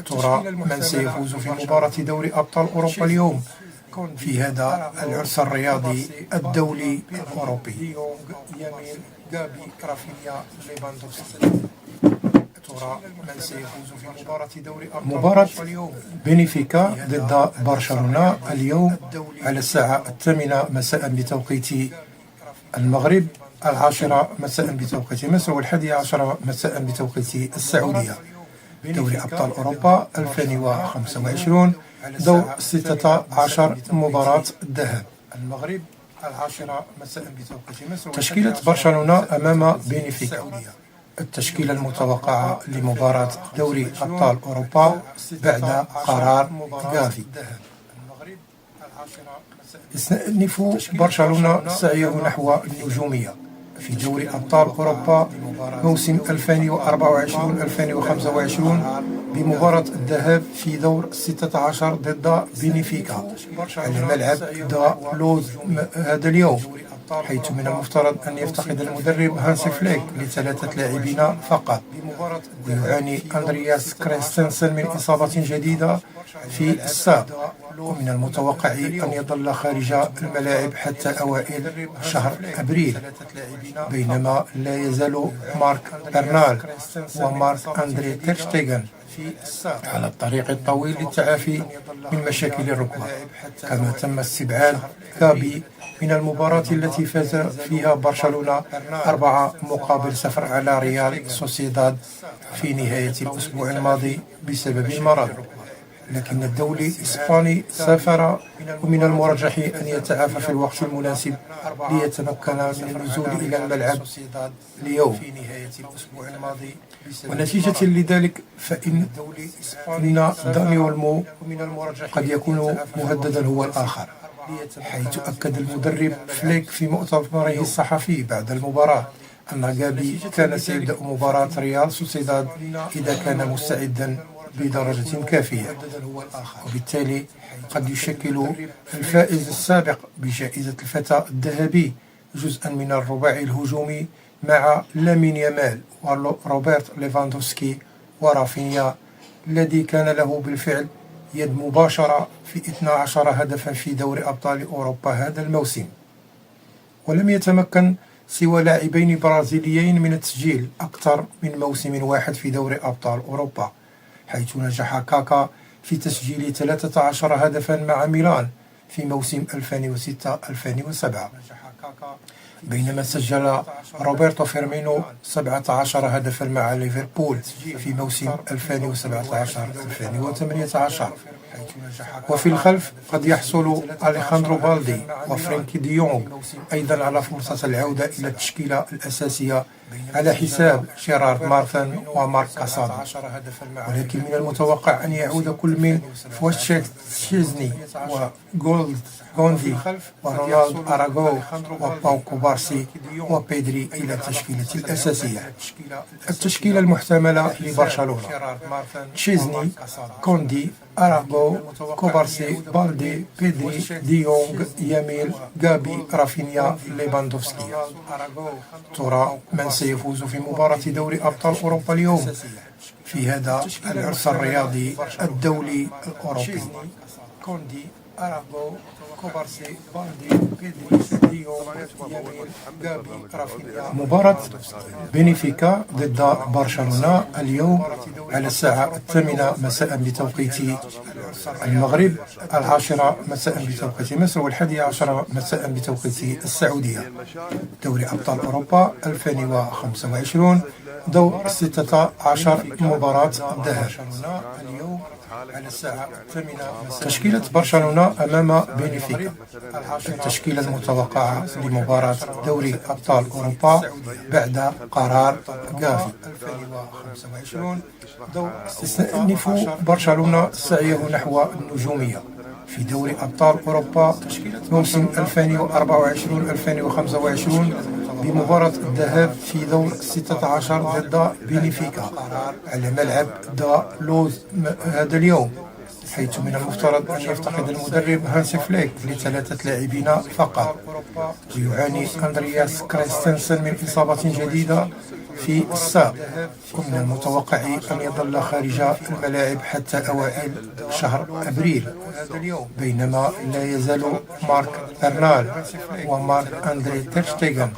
ترى من سيفوز في مباراة دوري أبطال أوروبا اليوم في هذا العرس الرياضي الدولي الأوروبي؟ مباراة بنفيكا ضد برشلونة اليوم على الساعة 8 مساء بتوقيت المغرب، 10 مساء بتوقيت مصر، و11 مساء بتوقيت السعودية. دوري أبطال أوروبا 2025 دور 16 مباراة الذهاب. المغرب 10 مساء بتوقيت مصر. تشكيلة برشلونة أمام بنفيكا. التشكيلة المتوقعة لمباراة دوري أبطال أوروبا بعد قرار غافي: يستأنف برشلونة سعيه نحو النجومية في دوري أبطال أوروبا موسم 2024-2025 بمباراة الذهاب في دور 16 ضد بنفيكا على ملعب دا لوز هذا اليوم، حيث من المفترض أن يفتقد المدرب هانسي فليك ل3 لاعبين فقط، ويعاني أندرياس كريستنسن من إصابة جديدة في الساق، ومن المتوقع أن يظل خارج الملاعب حتى أوائل شهر أبريل، بينما لا يزال مارك برنال ومارك أندري تيرشتيغن على الطريق الطويل للتعافي من مشاكل الركبة. كما تم استبعاد غابي من المباراة التي فاز فيها برشلونة 4-0 على ريال سوسيداد في نهاية الأسبوع الماضي بسبب المرض. لكن الدولي الإسباني سافر، ومن المرجح أن يتعافى في الوقت المناسب ليتمكن من النزول إلى الملعب اليوم. ونتيجة لذلك فإن داني أولمو قد يكون مهددا هو الآخر، حيث أكد المدرب فليك في مؤتمره الصحفي بعد المباراة أن غابي كان سيبدأ مباراة ريال سوسيداد إذا كان مستعدا بدرجة كافية، وبالتالي قد يشكل الفائز السابق بجائزة الفتى الذهبي جزءا من الرباعي الهجومي مع لامين يامال وروبرت ليفاندوسكي ورافينيا، الذي كان له بالفعل يد مباشرة في 12 هدفا في دوري أبطال أوروبا هذا الموسم. ولم يتمكن سوى لاعبين برازيليين من التسجيل أكثر من موسم واحد في دوري أبطال أوروبا، حيث نجح كاكا في تسجيل 13 هدفا مع ميلان في موسم 2006-2007، بينما سجل روبرتو فيرمينو 17 هدفا مع ليفربول في موسم 2017-2018. وفي الخلف قد يحصل أليخاندرو بالدي وفرينكي ديونغ أيضا على فرصة العودة إلى التشكيلة الأساسية على حساب جيرارد مارتن ومارك كاسادو. ولكن من المتوقع أن يعود كل من فوتشيك تشيزني وغولد غوندي ورونالد أراغو وباو كوبارسي وبيدري إلى التشكيلة الأساسية. التشكيلة المحتملة لبرشلونة: تشيزني، كوندي، أراغو، كوبارسي، بالدي، بيدري، ديونغ، ياميل، غابي، رافينيا، ليفاندوفسكي. ترى من سيفوز في مباراة دوري أبطال أوروبا اليوم في هذا العرس الرياضي الدولي الأوروبي؟ كوندي، أراغو، كوبارسي، بالدي، بيدري، ديونغ، ياميل، غابي، رافينيا. مباراة بنفيكا ضد برشلونة اليوم على الساعة 8 مساء بتوقيت المغرب، 10 مساء بتوقيت مصر، 11 مساء بتوقيت السعودية. دوري أبطال أوروبا 2025 دور 16 مباراة ذهاب. اليوم على الساعة 8 مساء. تشكيلة برشلونة أمام بنفيكا. التشكيلة المتوقعة لمباراة دوري أبطال أوروبا بعد قرار غافي 2025. يستأنف برشلونة سعيه نحو النجومية في دوري أبطال أوروبا موسم 2024-2025 بمباراة الذهاب في دور 16 ضد بنفيكا على ملعب دا لوز هذا اليوم، حيث من المفترض أن يفتقد المدرب هانسي فليك ل3 لاعبين فقط، ويعاني أندرياس كريستنسن من إصابة جديدة في الساق، ومن المتوقع أن يظل خارج الملاعب حتى أوائل شهر أبريل، بينما لا يزال مارك برنال ومارك أندري تير شتيغن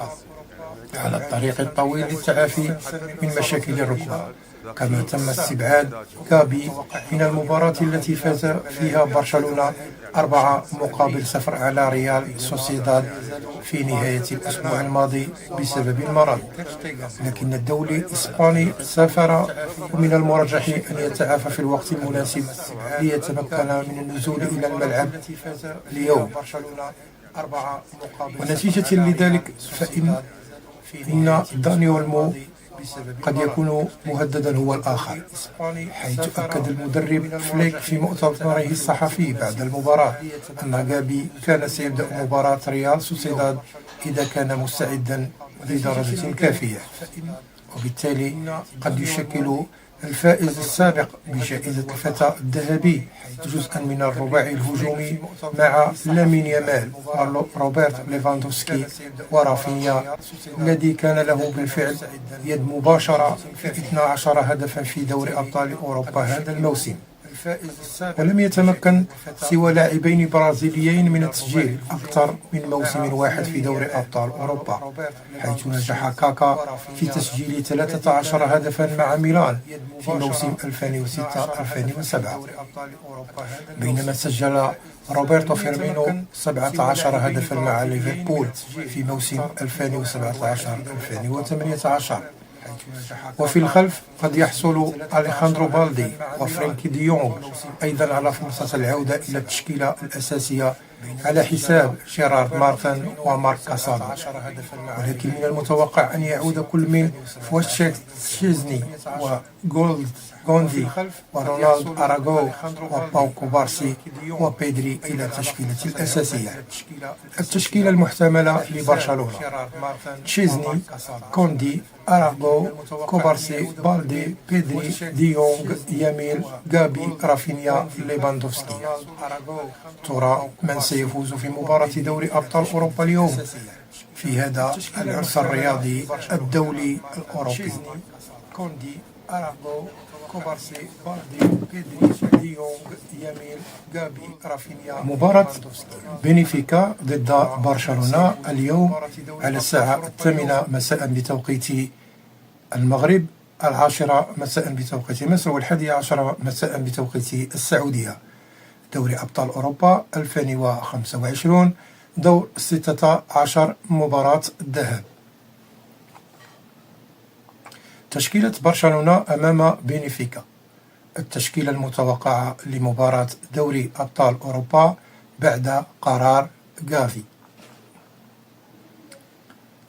على الطريق الطويل للتعافي من مشاكل الركبة. كما تم استبعاد غابي من المباراة التي فاز فيها برشلونة 4-0 على ريال سوسيداد في نهاية الأسبوع الماضي بسبب المرض. لكن الدولي الإسباني سافر، ومن المرجح أن يتعافى في الوقت المناسب ليتمكن من النزول إلى الملعب اليوم. ونتيجة لذلك فإن داني أولمو قد يكون مهددا هو الآخر، حيث أكد المدرب فليك في مؤتمره الصحفي بعد المباراة أن غابي كان سيبدأ مباراة ريال سوسيداد إذا كان مستعدا بدرجة كافية، وبالتالي قد يشكل الفائز السابق بجائزة الفتى الذهبي جزءا من الرباعي الهجومي مع لامين يامال وروبرت ليفاندوفسكي ورافينيا، الذي كان له بالفعل يد مباشرة في 12 هدفا في دوري أبطال أوروبا هذا الموسم. ولم يتمكن سوى لاعبين برازيليين من التسجيل أكثر من موسم واحد في دوري أبطال أوروبا، حيث نجح كاكا في تسجيل 13 هدفا مع ميلان في موسم 2006-2007، بينما سجل روبرتو فيرمينو 17 هدفا مع ليفربول في موسم 2017-2018. وفي الخلف قد يحصل أليخاندرو بالدي وفرينكي ديونغ أيضا على فرصة العودة إلى التشكيلة الأساسية على حساب جيرارد مارتن ومارك كاسادو. ولكن من المتوقع أن يعود كل من فوتشيك تشيزني وغولد غوندي ورونالد أراغو وباو كوبارسي وبيدري إلى التشكيلة الأساسية. التشكيلة المحتملة لبرشلونة: تشيزني، كوندي، أراغو، كوبارسي، بالدي، بيدري، ديونغ، ياميل، غابي، رافينيا، ليفاندوفسكي. ترى من سيفوز في مباراة دوري أبطال أوروبا اليوم في هذا العرس الرياضي الدولي الأوروبي؟ كوندي، أراغو، كوبارسي، بالدي، بيدري، ديونغ، ياميل، غابي، رافينيا. مباراة بنفيكا ضد برشلونة اليوم على الساعة 8 مساء بتوقيت المغرب، 10 مساء بتوقيت مصر، 11 مساء بتوقيت السعودية. دوري أبطال أوروبا 2025 دور 16 مباراة الذهاب. تشكيلة برشلونة أمام بنفيكا. التشكيلة المتوقعة لمباراة دوري أبطال أوروبا بعد قرار غافي.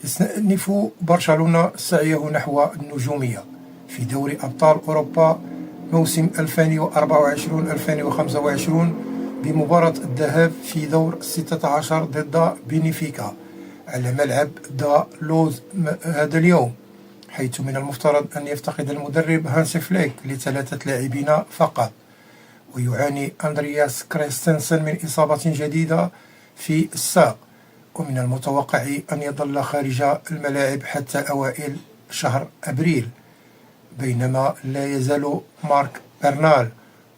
يستأنف برشلونة سعيه نحو النجومية في دوري أبطال أوروبا موسم 2024-2025 بمباراة الذهاب في دور 16 ضد بنفيكا على ملعب دا لوز هذا اليوم، حيث من المفترض أن يفتقد المدرب هانسي فليك ل3 لاعبين فقط، ويعاني أندرياس كريستنسن من إصابة جديدة في الساق، ومن المتوقع أن يظل خارج الملاعب حتى أوائل شهر أبريل، بينما لا يزال مارك برنال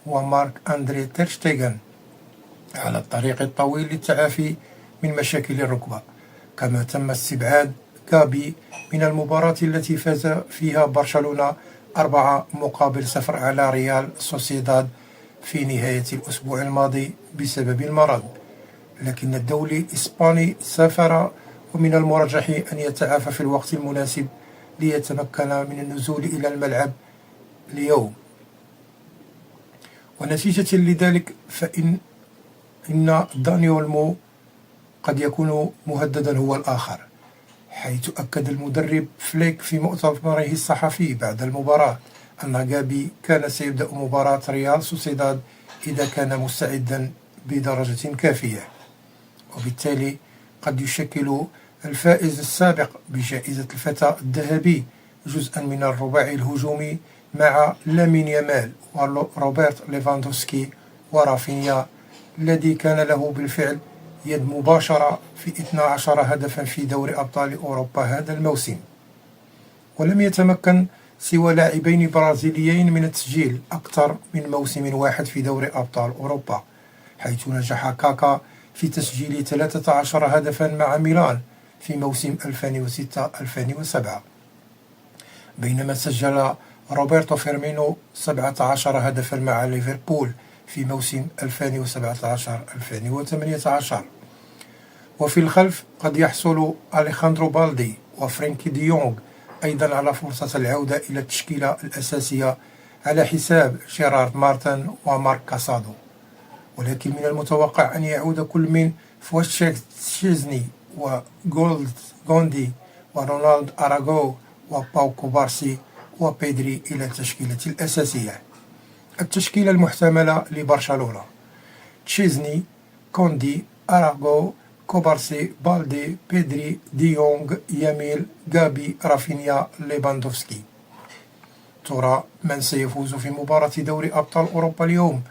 ومارك أندري تيرشتيغن على الطريق الطويل للتعافي من مشاكل الركبة. كما تم استبعاد غابي من المباراة التي فاز فيها برشلونة 4-0 على ريال سوسيداد في نهاية الأسبوع الماضي بسبب المرض، لكن الدولي الإسباني سافر، ومن المرجح أن يتعافى في الوقت المناسب ليتمكن من النزول إلى الملعب اليوم. ونتيجة لذلك فإن داني أولمو قد يكون مهددا هو الآخر، حيث أكد المدرب فليك في مؤتمره الصحفي بعد المباراة أن غابي كان سيبدأ مباراة ريال سوسيداد إذا كان مستعدا بدرجة كافية، وبالتالي قد يشكل الفائز السابق بجائزة الفتى الذهبي جزءا من الرباعي الهجومي مع لامين يامال وروبرت ليفاندوفسكي ورافينيا، الذي كان له بالفعل يد مباشرة في 12 هدفا في دوري أبطال أوروبا هذا الموسم. ولم يتمكن سوى لاعبين برازيليين من التسجيل أكثر من موسم واحد في دوري أبطال أوروبا، حيث نجح كاكا في تسجيل 13 هدفا مع ميلان في موسم 2006-2007، بينما سجل روبرتو فيرمينو 17 هدفا مع ليفربول في موسم 2017-2018. وفي الخلف قد يحصل أليخاندرو بالدي وفرينكي ديونغ أيضا على فرصة العودة إلى التشكيلة الأساسية على حساب جيرارد مارتن ومارك كاسادو، ولكن من المتوقع أن يعود كل من فواتشيك تشيزني وغوندي ورونالد أراغو وباو كوبارسي وبيدري إلى التشكيلة الأساسية. التشكيلة المحتملة لبرشلونة: تشيزني، كوندي، أراغو، كوبارسي، بالدي، بيدري، ديونغ، ياميل، غابي، رافينيا، ليفاندوفسكي. ترى من سيفوز في مباراة دوري أبطال أوروبا اليوم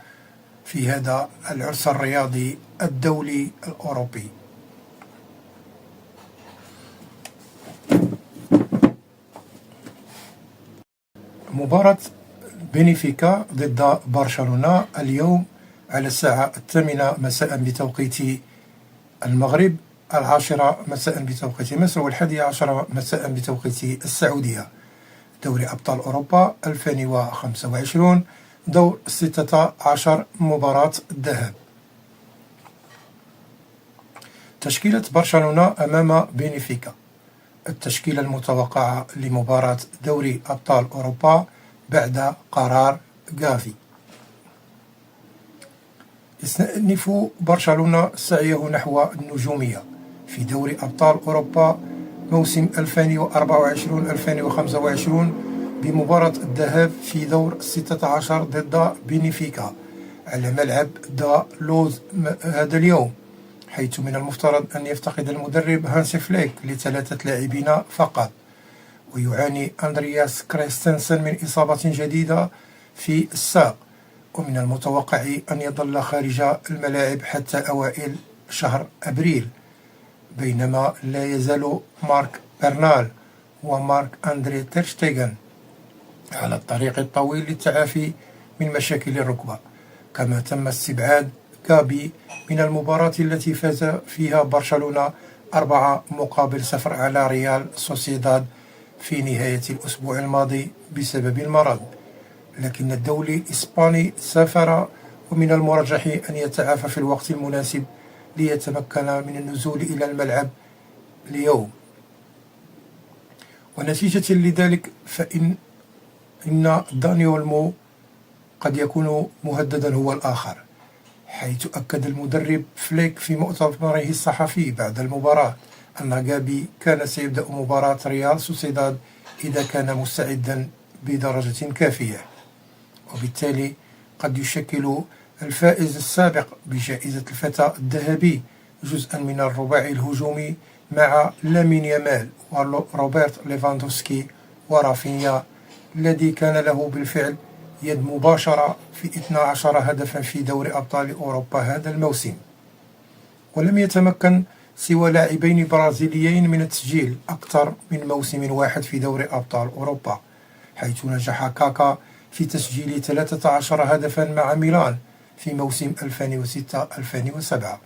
في هذا العرس الرياضي الدولي الأوروبي؟ مباراة بنفيكا ضد برشلونة اليوم على الساعة 8 مساء بتوقيت المغرب، 10 مساء بتوقيت مصر، و11 مساء بتوقيت السعودية. دوري أبطال أوروبا 2025 دور 16 مباراة الذهاب. تشكيلة برشلونة أمام بنفيكا. التشكيلة المتوقعة لمباراة دوري أبطال أوروبا بعد قرار غافي. يستأنف برشلونة سعيه نحو النجومية في دوري أبطال أوروبا موسم 2024-2025 بمباراة الذهاب في دور 16 ضد بنفيكا على ملعب دا لوز هذا اليوم، حيث من المفترض أن يفتقد المدرب هانسي فليك ل3 لاعبين فقط، ويعاني أندرياس كريستنسن من إصابة جديدة في الساق، ومن المتوقع أن يظل خارج الملاعب حتى أوائل شهر أبريل، بينما لا يزال مارك برنال ومارك أندري تيرشتيغن على الطريق الطويل للتعافي من مشاكل الركبة. كما تم استبعاد غابي من المباراة التي فاز فيها برشلونة 4-0 على ريال سوسيداد في نهاية الأسبوع الماضي بسبب المرض، لكن الدولي الإسباني سافر، ومن المرجح أن يتعافى في الوقت المناسب ليتمكن من النزول إلى الملعب اليوم. ونتيجة لذلك إن داني أولمو قد يكون مهددا هو الآخر، حيث أكد المدرب فليك في مؤتمره الصحفي بعد المباراة أن غابي كان سيبدأ مباراة ريال سوسيداد إذا كان مستعدا بدرجة كافية، وبالتالي قد يشكل الفائز السابق بجائزة الفتى الذهبي جزءا من الرباعي الهجومي مع لامين يامال وروبرت ليفاندوفسكي ورافينيا، الذي كان له بالفعل يد مباشرة في 12 هدفا في دوري أبطال أوروبا هذا الموسم. ولم يتمكن سوى لاعبين برازيليين من التسجيل أكثر من موسم واحد في دوري أبطال أوروبا، حيث نجح كاكا في تسجيل 13 هدفا مع ميلان في موسم 2006-2007،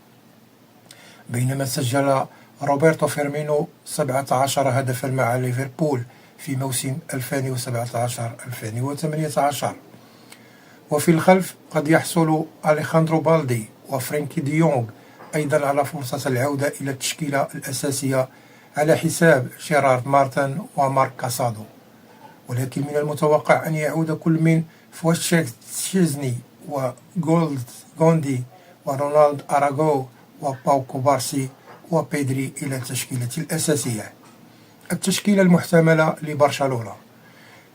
بينما سجل روبرتو فيرمينو 17 هدفا مع ليفربول في موسم 2017-2018. وفي الخلف قد يحصل أليخاندرو بالدي وفرينكي دي يونغ أيضا على فرصة العودة إلى التشكيلة الأساسية على حساب جيرارد مارتن ومارك كاسادو، ولكن من المتوقع أن يعود كل من فوتشيك تشيزني وغوندي ورونالد أراغو وباو كوبارسي وبيدري إلى التشكيلة الأساسية. التشكيلة المحتملة لبرشلونة: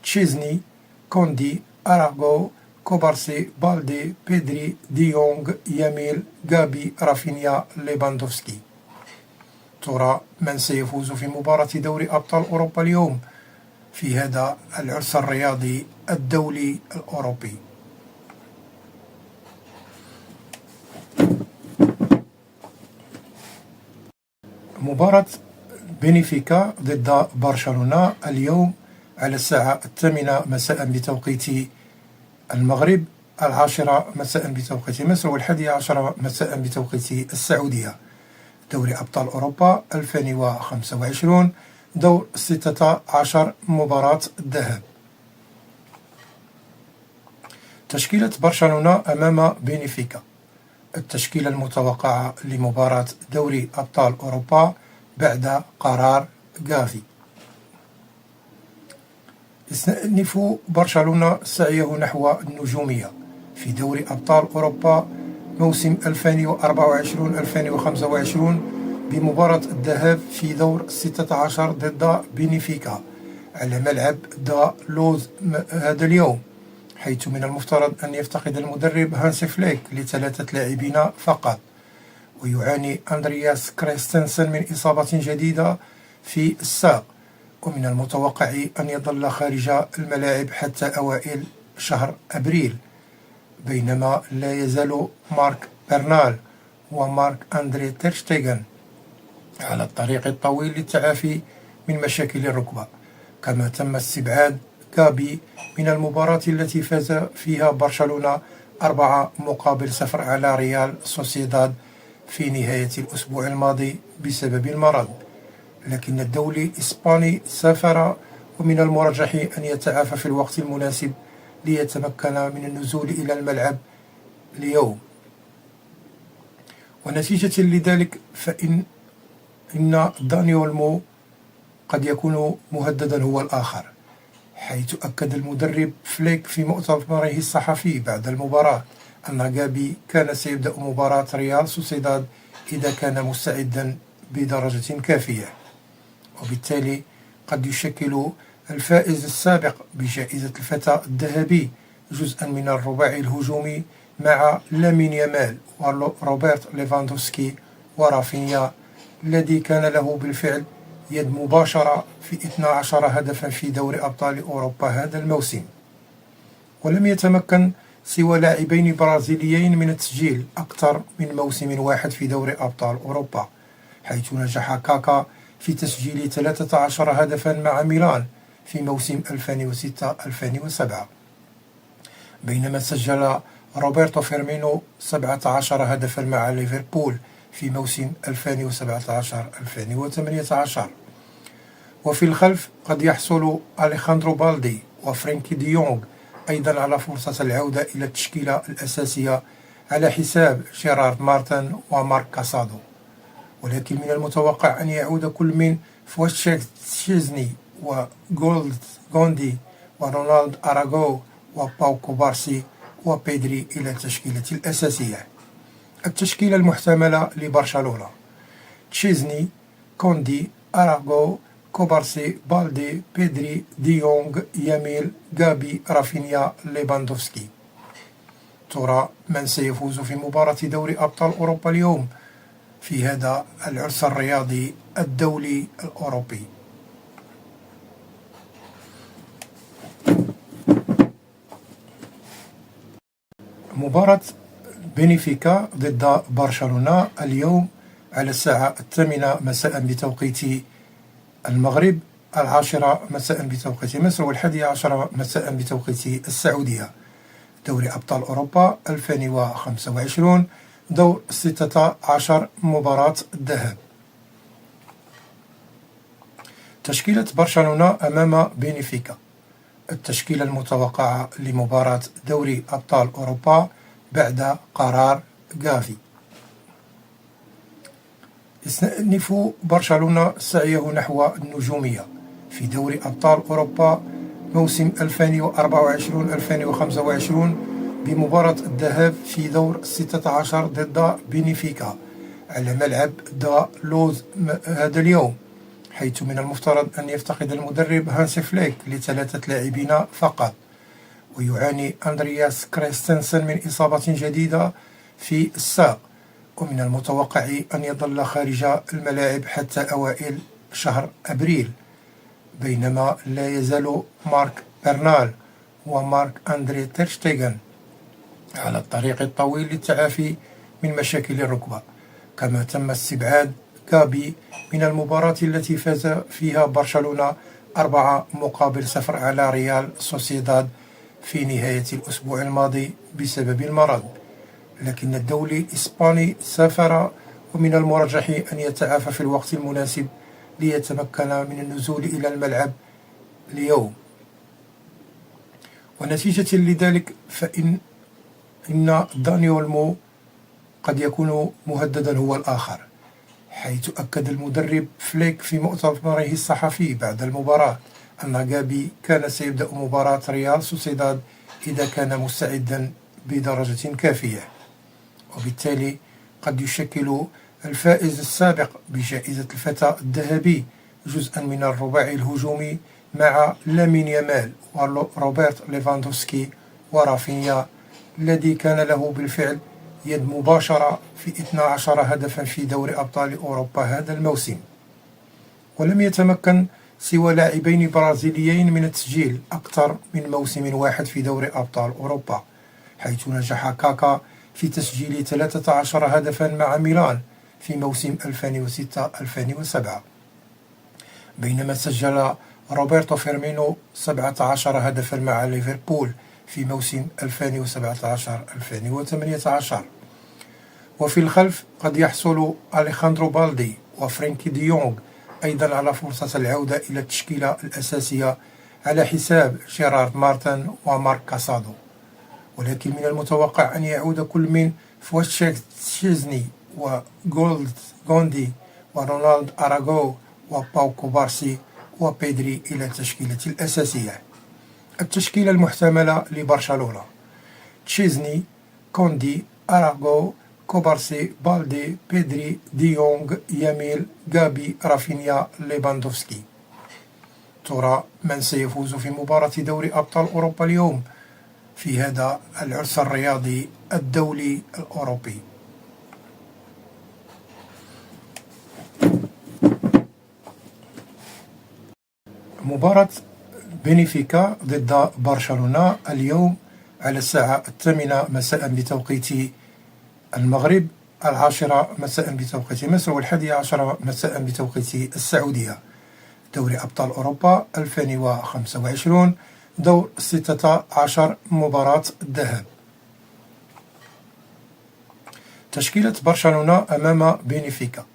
تشيزني، كوندي، أراغو، كوبارسي، بالدي، بيدري، دي يونغ، ياميل، غابي، رافينيا، ليفاندوفسكي. ترى من سيفوز في مباراة دوري أبطال أوروبا اليوم في هذا العرس الرياضي الدولي الأوروبي؟ مباراة بنفيكا ضد برشلونة اليوم على الساعة 8 مساء بتوقيت المغرب، 10 مساء بتوقيت مصر، و11 مساء بتوقيت السعودية. دوري أبطال أوروبا 2025 دور 16 مباراة الذهاب. تشكيلة برشلونة أمام بنفيكا. التشكيلة المتوقعة لمباراة دوري أبطال أوروبا بعد قرار غافي: يستأنف برشلونة سعيه نحو النجومية في دوري أبطال أوروبا موسم 2024-2025 بمباراة الذهاب في دور 16 ضد بنفيكا على ملعب دا لوز هذا اليوم، حيث من المفترض أن يفتقد المدرب هانسي فليك ل3 لاعبين فقط، ويعاني أندرياس كريستنسن من إصابة جديدة في الساق، ومن المتوقع أن يظل خارج الملاعب حتى أوائل شهر أبريل، بينما لا يزال مارك برنال ومارك أندري تيرشتيغن على الطريق الطويل للتعافي من مشاكل الركبة. كما تم استبعاد غابي من المباراة التي فاز فيها برشلونة 4-0 على ريال سوسيداد في نهاية الأسبوع الماضي بسبب المرض، لكن الدولي الإسباني سافر، ومن المرجح أن يتعافى في الوقت المناسب ليتمكن من النزول إلى الملعب اليوم. ونتيجة لذلك إن داني أولمو قد يكون مهددا هو الآخر، حيث أكد المدرب فليك في مؤتمره الصحفي بعد المباراة أن غابي كان سيبدأ مباراة ريال سوسيداد إذا كان مستعدا بدرجة كافية، وبالتالي قد يشكل الفائز السابق بجائزة الفتى الذهبي جزءا من الرباعي الهجومي مع لامين يامال وروبرت ليفاندوفسكي ورافينيا، الذي كان له بالفعل يد مباشرة في 12 هدفا في دوري أبطال أوروبا هذا الموسم. ولم يتمكن سوى لاعبين برازيليين من التسجيل أكثر من موسم واحد في دوري أبطال أوروبا، حيث نجح كاكا في تسجيل 13 هدفا مع ميلان في موسم 2006-2007، بينما سجل روبرتو فيرمينو 17 هدفا مع ليفربول في موسم 2017-2018. وفي الخلف قد يحصل أليخاندرو بالدي وفرينكي دي يونغ أيضا على فرصة العودة إلى التشكيلة الأساسية على حساب جيرارد مارتن ومارك كاسادو، ولكن من المتوقع أن يعود كل من فواتشيك تشيزني وجولد غوندي ورونالد أراغو وباو كوبارسي وبيدري إلى التشكيلة الأساسية. التشكيلة المحتملة لبرشلونة: تشيزني، كوندي، أراغو، كوبارسي، بالدي، بيدري، ديونغ، ياميل، غابي، رافينيا، ليفاندوفسكي. ترى من سيفوز في مباراة دوري أبطال أوروبا اليوم في هذا العرس الرياضي الدولي الأوروبي؟ مباراة بنفيكا ضد برشلونة اليوم على الساعة 8 مساء بتوقيت المغرب، 10 مساء بتوقيت مصر، 11 مساء بتوقيت السعودية. دوري أبطال أوروبا 2025 دور 16 مباراة الذهاب. تشكيلة برشلونة أمام بنفيكا. التشكيلة المتوقعة لمباراة دوري أبطال أوروبا بعد قرار غافي: يستأنف برشلونة سعيه نحو النجومية في دوري أبطال أوروبا موسم 2024-2025 بمباراة الذهاب في دور 16 ضد بنفيكا على ملعب دا لوز هذا اليوم، حيث من المفترض أن يفتقد المدرب هانسي فليك ل3 لاعبين فقط، ويعاني أندرياس كريستنسن من إصابة جديدة في الساق، ومن المتوقع أن يظل خارج الملاعب حتى أوائل شهر أبريل، بينما لا يزال مارك برنال ومارك أندري تيرشتيغن على الطريق الطويل للتعافي من مشاكل الركبة. كما تم استبعاد غابي من المباراة التي فاز فيها برشلونة 4-0 على ريال سوسيداد في نهاية الأسبوع الماضي بسبب المرض، لكن الدولي الإسباني سافر، ومن المرجح أن يتعافى في الوقت المناسب ليتمكن من النزول إلى الملعب اليوم. ونتيجة لذلك فإن داني أولمو قد يكون مهددا هو الآخر، حيث أكد المدرب فليك في مؤتمره الصحفي بعد المباراة أن غابي كان سيبدأ مباراة ريال سوسيداد إذا كان مستعدا بدرجة كافية، وبالتالي قد يشكل الفائز السابق بجائزة الفتى الذهبي جزءا من الرباعي الهجومي مع لامين يامال وروبرت ليفاندوفسكي ورافينيا، الذي كان له بالفعل يد مباشرة في 12 هدفا في دوري أبطال أوروبا هذا الموسم. ولم يتمكن سوى لاعبين برازيليين من التسجيل أكثر من موسم واحد في دوري أبطال أوروبا، حيث نجح كاكا في تسجيل 13 هدفا مع ميلان في موسم 2006-2007، بينما سجل روبرتو فيرمينو 17 هدفا مع ليفربول في موسم 2017-2018. وفي الخلف قد يحصل أليخاندرو بالدي وفرينكي ديونغ أيضا على فرصة العودة إلى التشكيلة الأساسية على حساب جيرارد مارتن ومارك كاسادو، ولكن من المتوقع أن يعود كل من فواتشيك تشيزني وجولد غوندي ورونالد أراغو وباو كوبارسي وبيدري إلى التشكيلة الأساسية. التشكيلة المحتملة لبرشلونة: تشيزني، كوندي، أراغو، كوبارسي، بالدي، بيدري، ديونغ، ياميل، غابي، رافينيا، ليفاندوفسكي. ترى من سيفوز في مباراة دوري أبطال أوروبا اليوم في هذا العرس الرياضي الدولي الأوروبي؟ مباراة بنفيكا ضد برشلونة اليوم على الساعة 8 مساء بتوقيت المغرب، 10 مساء بتوقيت مصر، 11 مساء بتوقيت السعودية. دوري أبطال أوروبا 2025 دور 16 مباراة الذهاب. تشكيلة برشلونة أمام بنفيكا.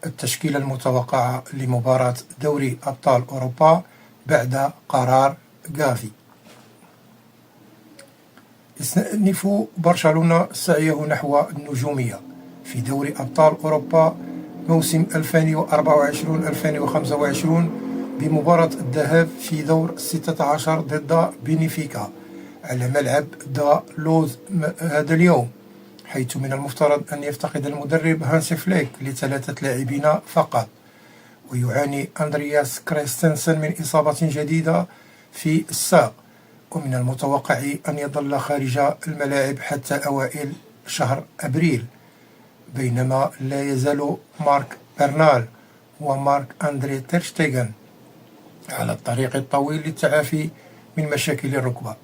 التشكيلة المتوقعة لمباراة دوري أبطال أوروبا بعد قرار غافي: يستأنف برشلونة سعيه نحو النجومية في دوري أبطال أوروبا موسم 2024-2025 بمباراة الذهاب في دور 16 ضد بينيفيكا على ملعب دا لوز هذا اليوم، حيث من المفترض أن يفتقد المدرب هانسي فليك ل3 لاعبين فقط، ويعاني أندرياس كريستنسن من إصابة جديدة في الساق، ومن المتوقع أن يظل خارج الملاعب حتى أوائل شهر أبريل، بينما لا يزال مارك برنال ومارك أندري تيرشتيغن على الطريق الطويل للتعافي من مشاكل الركبة.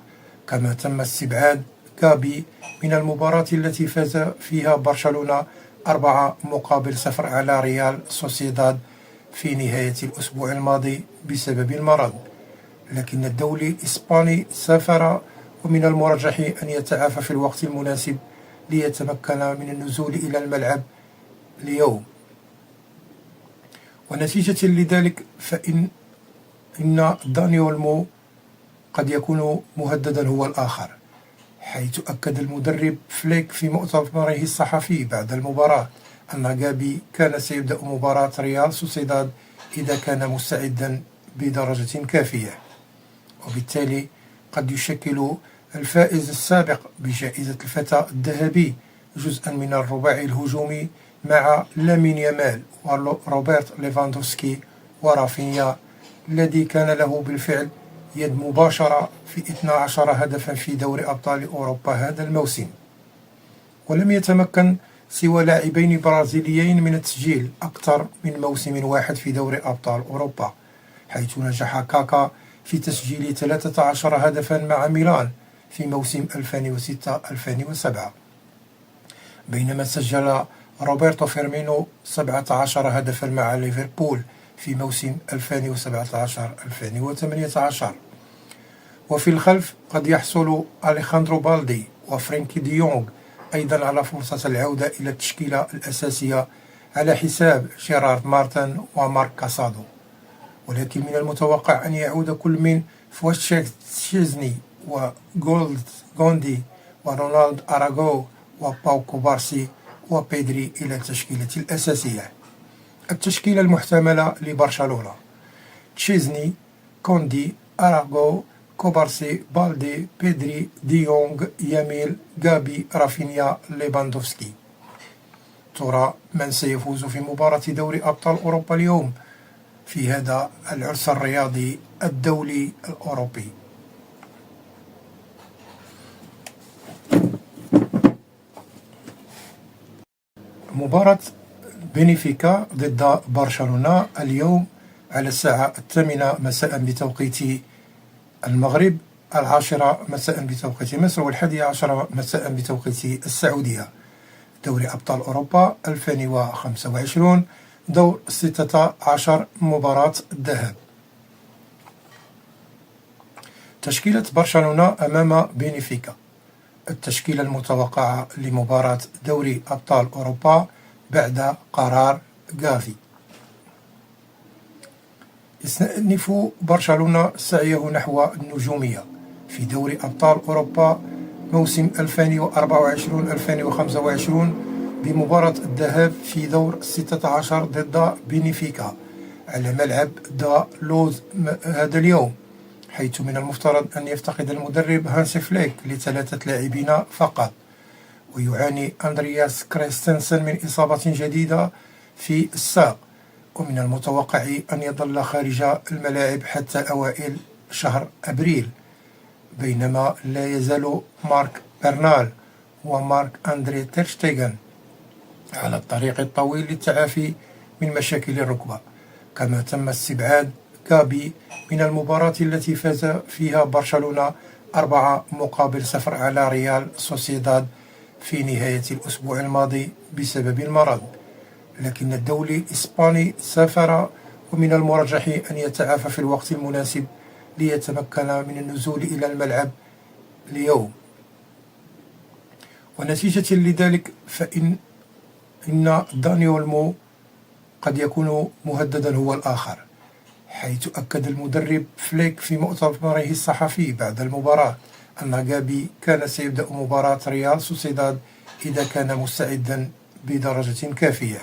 كما تم استبعاد غابي من المباراة التي فاز فيها برشلونة 4-0 على ريال سوسيداد في نهاية الأسبوع الماضي بسبب المرض، لكن الدولي الإسباني سافر، ومن المرجح أن يتعافى في الوقت المناسب ليتمكن من النزول إلى الملعب اليوم. ونتيجة لذلك فإن داني أولمو قد يكون مهددا هو الآخر، حيث أكد المدرب فليك في مؤتمره الصحفي بعد المباراة أن غابي كان سيبدأ مباراة ريال سوسيداد إذا كان مستعدا بدرجة كافية، وبالتالي قد يشكل الفائز السابق بجائزة الفتى الذهبي جزءا من الرباعي الهجومي مع لامين يامال وروبرت ليفاندوفسكي ورافينيا، الذي كان له بالفعل يد مباشرة في 12 هدفا في دوري أبطال أوروبا هذا الموسم. ولم يتمكن سوى لاعبين برازيليين من التسجيل أكثر من موسم واحد في دوري أبطال أوروبا، حيث نجح كاكا في تسجيل 13 هدفا مع ميلان في موسم 2006-2007، بينما سجل روبرتو فيرمينو 17 هدفا مع ليفربول في موسم 2017-2018. وفي الخلف قد يحصل أليخاندرو بالدي وفرينكي ديونغ أيضا على فرصة العودة إلى التشكيلة الأساسية على حساب جيرارد مارتن ومارك كاسادو، ولكن من المتوقع أن يعود كل من فواتشيك تشيزني وغوندي ورونالد أراغو وباو كوبارسي وبيدري إلى التشكيلة الأساسية. التشكيلة المحتملة لبرشلونة: تشيزني، كوندي، أراغو، كوبارسي، بالدي، بيدري، ديونغ، ياميل، غابي، رافينيا، ليفاندوفسكي. ترى من سيفوز في مباراة دوري أبطال أوروبا اليوم في هذا العرس الرياضي الدولي الأوروبي؟ مباراة بنفيكا ضد برشلونة اليوم على الساعة 8 مساء بتوقيت المغرب، 10 مساء بتوقيت مصر، و11 مساء بتوقيت السعودية. دوري أبطال أوروبا 2025 دور 16 مباراة الذهاب. تشكيلة برشلونة أمام بنفيكا. التشكيلة المتوقعة لمباراة دوري أبطال أوروبا بعد قرار غافي: يستأنف برشلونة سعيه نحو النجومية في دوري أبطال أوروبا موسم 2024-2025 بمباراة الذهاب في دور 16 ضد بينيفيكا على ملعب دا لوز هذا اليوم، حيث من المفترض أن يفتقد المدرب هانسي فليك ل3 لاعبين فقط، ويعاني أندرياس كريستنسن من إصابة جديدة في الساق، ومن المتوقع أن يظل خارج الملاعب حتى أوائل شهر أبريل، بينما لا يزال مارك برنال ومارك أندري تيرشتيغن على الطريق الطويل للتعافي من مشاكل الركبة. كما تم استبعاد غابي من المباراة التي فاز فيها برشلونة 4-0 على ريال سوسيداد في نهاية الأسبوع الماضي بسبب المرض، لكن الدولي الإسباني سافر، ومن المرجح أن يتعافى في الوقت المناسب ليتمكن من النزول إلى الملعب اليوم. ونتيجة لذلك فإن داني أولمو قد يكون مهددا هو الآخر، حيث أكد المدرب فليك في مؤتمره الصحفي بعد المباراة أن غابي كان سيبدأ مباراة ريال سوسيداد إذا كان مستعدا بدرجة كافية،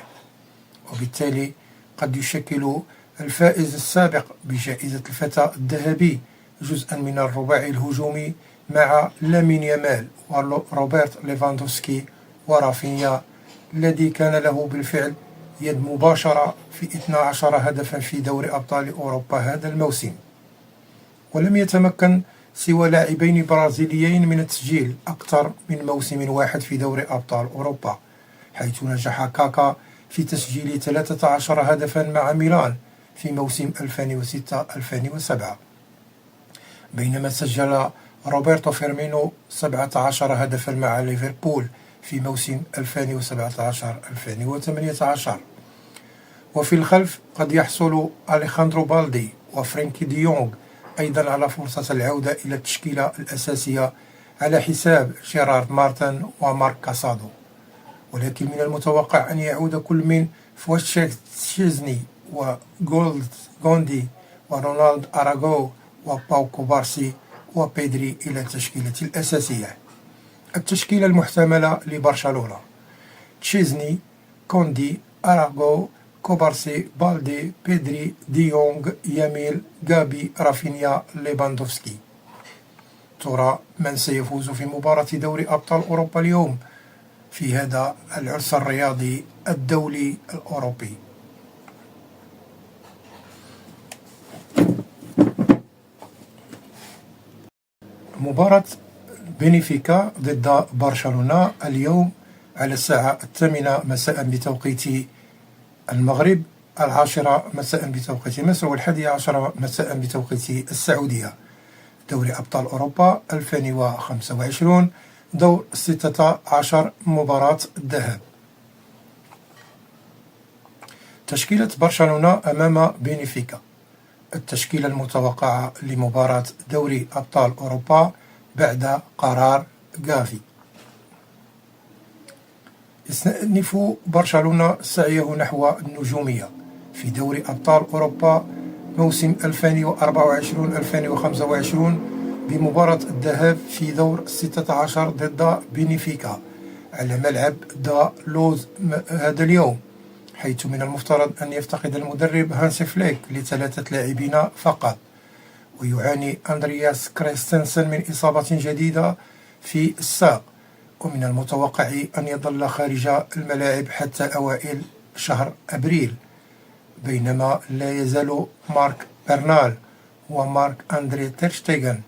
وبالتالي قد يشكل الفائز السابق بجائزة الفتى الذهبي جزءا من الرباعي الهجومي مع لامين يامال وروبرت ليفاندوفسكي ورافينيا، الذي كان له بالفعل يد مباشرة في 12 هدفا في دوري أبطال أوروبا هذا الموسم. ولم يتمكن سوى لاعبين برازيليين من التسجيل أكثر من موسم واحد في دوري أبطال أوروبا، حيث نجح كاكا في تسجيل 13 هدفا مع ميلان في موسم 2006-2007، بينما سجل روبرتو فيرمينو 17 هدفا مع ليفربول في موسم 2017-2018. وفي الخلف قد يحصل أليخاندرو بالدي وفرينكي ديونغ أيضا على فرصة العودة إلى التشكيلة الأساسية على حساب جيرارد مارتن ومارك كاسادو، ولكن من المتوقع أن يعود كل من فوتشيك تشيزني وغولد غوندي ورونالد أراغو وباو كوبارسي وبيدري إلى التشكيلة الأساسية. التشكيلة المحتملة لبرشلونة: تشيزني، كوندي، أراغو، كوبارسي، بالدي، بيدري، ديونغ، ياميل، غابي، رافينيا، ليفاندوفسكي. ترى من سيفوز في مباراة دوري أبطال أوروبا اليوم في هذا العرس الرياضي الدولي الأوروبي؟ مباراة بنفيكا ضد برشلونة اليوم على الساعة 8 مساء بتوقيت المغرب، 10 مساء بتوقيت مصر، 11 مساء بتوقيت السعودية. دوري أبطال أوروبا 2025 دور 16 مباراة الذهاب. تشكيلة برشلونة أمام بنفيكا. التشكيلة المتوقعة لمباراة دوري أبطال أوروبا بعد قرار غافي: يستأنف برشلونة سعيه نحو النجومية في دوري أبطال أوروبا موسم 2024-2025 بمباراة الذهاب في دور 16 ضد بنفيكا على ملعب دا لوز هذا اليوم، حيث من المفترض أن يفتقد المدرب هانسي فليك ل3 لاعبين فقط، ويعاني أندرياس كريستنسن من إصابة جديدة في الساق، ومن المتوقع أن يظل خارج الملاعب حتى أوائل شهر أبريل، بينما لا يزال مارك برنال ومارك أندري تيرشتيغن